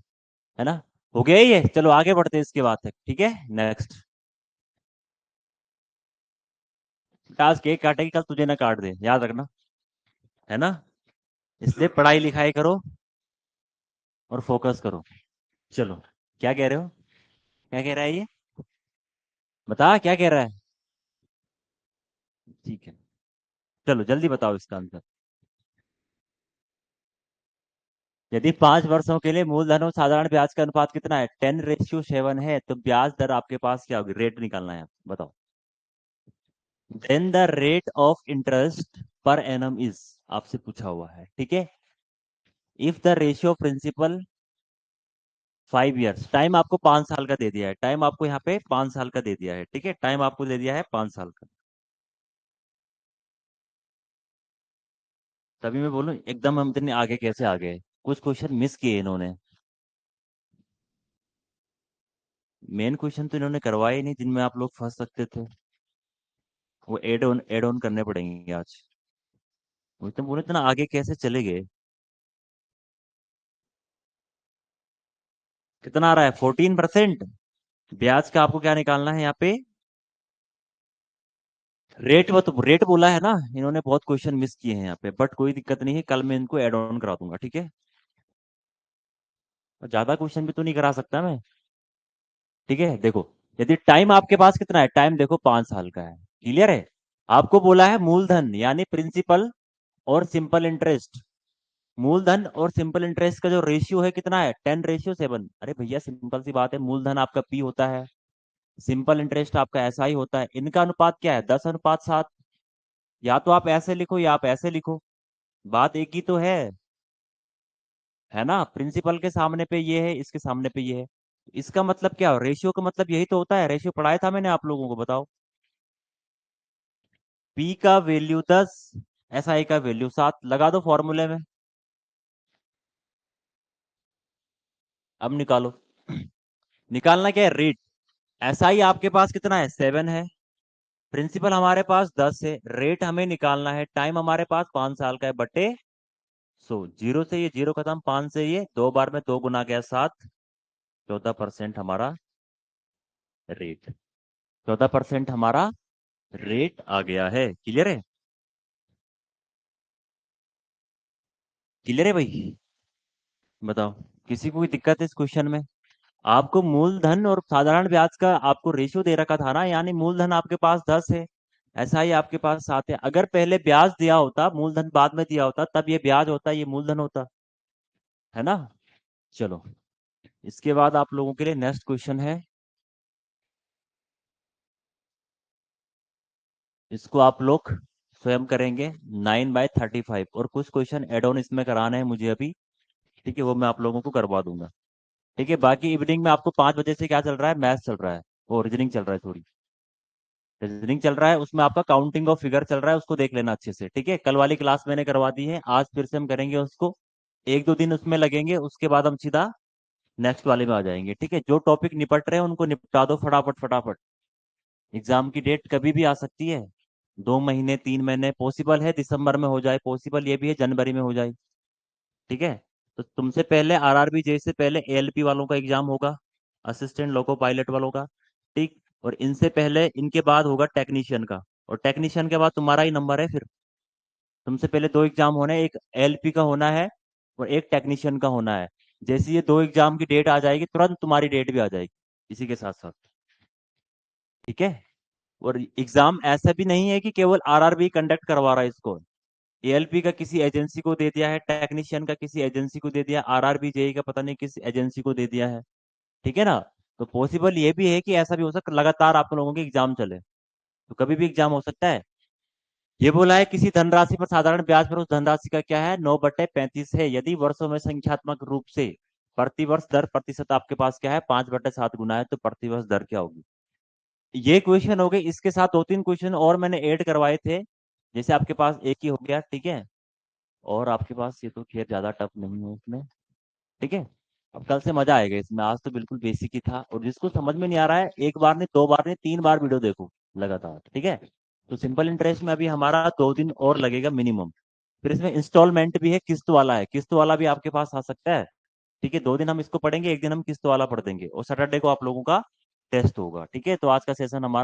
Speaker 1: है ना। हो गया ये, चलो आगे बढ़ते हैं इसके बाद तक, ठीक है। नेक्स्ट टास्क, केक काटेगी कल, तुझे ना काट दे, याद रखना, है ना। इसलिए पढ़ाई लिखाई करो और फोकस करो। चलो, क्या कह रहे हो, क्या कह रहा है ये, बता क्या कह रहा है। ठीक है, चलो जल्दी बताओ इसका आंसर। यदि 5 वर्षों के लिए मूलधन और साधारण ब्याज का अनुपात कितना है, 10:7 है, तो ब्याज दर आपके पास क्या होगी, रेट निकालना है, बताओ। Then the rate of interest per annum is, आपसे पूछा हुआ है, ठीक है। If the ratio principal 5 years, time आपको 5 साल का दे दिया है, टाइम आपको यहाँ पे 5 साल का दे दिया है, ठीक है, टाइम आपको दे दिया है 5 साल का। तभी मैं बोलूं एकदम हम इतने आगे कैसे आ गए, कुछ क्वेश्चन मिस किए इन्होंने। मेन क्वेश्चन तो इन्होंने करवाए ही नहीं जिनमें आप लोग फंस सकते थे, वो एड ऑन करने पड़ेंगे आज। वो तो बोले इतना आगे कैसे चले गए। कितना आ रहा है, 14%। ब्याज का आपको क्या निकालना है यहाँ पे, रेट, वो तो रेट बोला है ना, इन्होंने बहुत क्वेश्चन मिस किए हैं यहाँ पे, बट कोई दिक्कत नहीं है, कल मैं इनको एड ऑन करा दूंगा, ठीक है। और ज्यादा क्वेश्चन भी तो नहीं करा सकता मैं, ठीक है। देखो, यदि टाइम आपके पास कितना है, टाइम देखो 5 साल का है, क्लियर है। आपको बोला है मूलधन यानी प्रिंसिपल और सिंपल इंटरेस्ट, मूलधन और सिंपल इंटरेस्ट का जो रेशियो है कितना है, 10:7। अरे भैया सिंपल सी बात है, मूलधन आपका पी होता है, सिंपल इंटरेस्ट आपका ऐसा ही होता है, इनका अनुपात क्या है, 10:7। या तो आप ऐसे लिखो या आप ऐसे लिखो, बात एक ही तो है ना। प्रिंसिपल के सामने पे ये है, इसके सामने पे ये है, इसका मतलब क्या, रेशियो का मतलब यही तो होता है, रेशियो पढ़ाया था मैंने आप लोगों को, बताओ। पी का वैल्यू 10, SI का वैल्यू 7, लगा दो फॉर्मूले में, अब निकालो। निकालना क्या है, रेट। SI आपके पास कितना है, 7 है, प्रिंसिपल हमारे पास 10 है, रेट हमें निकालना है, टाइम हमारे पास 5 साल का है, बटे 100, जीरो से ये जीरो खत्म, 5 से ये 2 बार में 2 गुना गया 7, 14% हमारा रेट, 14% हमारा रेट आ गया है, क्लियर है। क्लियर है भाई, बताओ, किसी को कोई दिक्कत है इस क्वेश्चन में। आपको मूलधन और साधारण ब्याज का आपको रेशियो दे रखा था ना, यानी मूलधन आपके पास 10 है, SI आपके पास 7 है। अगर पहले ब्याज दिया होता, मूलधन बाद में दिया होता, तब ये ब्याज होता, ये मूलधन होता, है ना। चलो, इसके बाद आप लोगों के लिए नेक्स्ट क्वेश्चन है। इसको आप लोग स्वयं करेंगे। 9/35 और कुछ क्वेश्चन एड ऑन इसमें कराने हैं मुझे अभी। ठीक है, वो मैं आप लोगों को करवा दूंगा। ठीक है, बाकी इवनिंग में आपको 5 बजे से क्या चल रहा है, मैथ चल रहा है, वो रीजनिंग चल रहा है, थोड़ी रीजनिंग चल रहा है, उसमें आपका काउंटिंग ऑफ फिगर चल रहा है, उसको देख लेना अच्छे से। ठीक है, कल वाली क्लास मैंने करवा दी है, आज फिर से हम करेंगे उसको। 1-2 दिन उसमें लगेंगे, उसके बाद हम सीधा नेक्स्ट वाले में आ जाएंगे। ठीक है, जो टॉपिक निपट रहे हैं उनको निपटा दो फटाफट फटाफट। एग्जाम की डेट कभी भी आ सकती है, 2 महीने 3 महीने पॉसिबल है, दिसंबर में हो जाए, पॉसिबल ये भी है जनवरी में हो जाए। ठीक है, तो तुमसे पहले आरआरबी जे से पहले एएलपी वालों का एग्जाम होगा, असिस्टेंट लोको पायलट वालों का। ठीक, और इनसे पहले इनके बाद होगा टेक्नीशियन का, और टेक्नीशियन के बाद तुम्हारा ही नंबर है फिर। तुमसे पहले 2 एग्जाम होने हैं, एक एएलपी का होना है और एक टेक्नीशियन का होना है। जैसे ये 2 एग्जाम की डेट आ जाएगी, तुरंत तुम्हारी डेट भी आ जाएगी इसी के साथ साथ। ठीक है, और एग्जाम ऐसा भी नहीं है कि केवल आरआरबी कंडक्ट करवा रहा है इसको। एएलपी का किसी एजेंसी को दे दिया है, टेक्नीशियन का किसी एजेंसी को दे दिया, आरआरबी जेई का पता नहीं किस एजेंसी को दे दिया है। ठीक है ना। तो पॉसिबल ये भी है कि ऐसा भी हो सकता लगातार आप लोगों के एग्जाम चले, तो कभी भी एग्जाम हो सकता है। ये बोला है किसी धनराशि पर साधारण ब्याज पर उस धनराशि का क्या है, 9/35 है। यदि वर्षों में संख्यात्मक रूप से प्रतिवर्ष दर प्रतिशत आपके पास क्या है, 5/7 गुना है, तो प्रतिवर्ष दर क्या होगी। ये क्वेश्चन हो गए, इसके साथ 2-3 क्वेश्चन और मैंने ऐड करवाए थे। जैसे आपके पास एक ही हो गया, ठीक है। और आपके पास ये तो खैर ज्यादा टफ नहीं है इसमें। ठीक है, अब कल से मजा आएगा इसमें, आज तो बिल्कुल बेसिक ही था। और जिसको समझ में नहीं आ रहा है, एक बार नहीं, 2 बार नहीं, 3 बार वीडियो देखो लगातार। ठीक है, तो सिंपल इंटरेस्ट में अभी हमारा 2 दिन और लगेगा मिनिमम। फिर इसमें इंस्टॉलमेंट भी है, किस्त वाला है, किस्त वाला भी आपके पास आ सकता है। ठीक है, 2 दिन हम इसको पढ़ेंगे, एक दिन हम किस्त वाला पढ़ देंगे, और सैटरडे को आप लोगों का टेस्ट होगा। ठीक है, तो आज का सेशन हमारा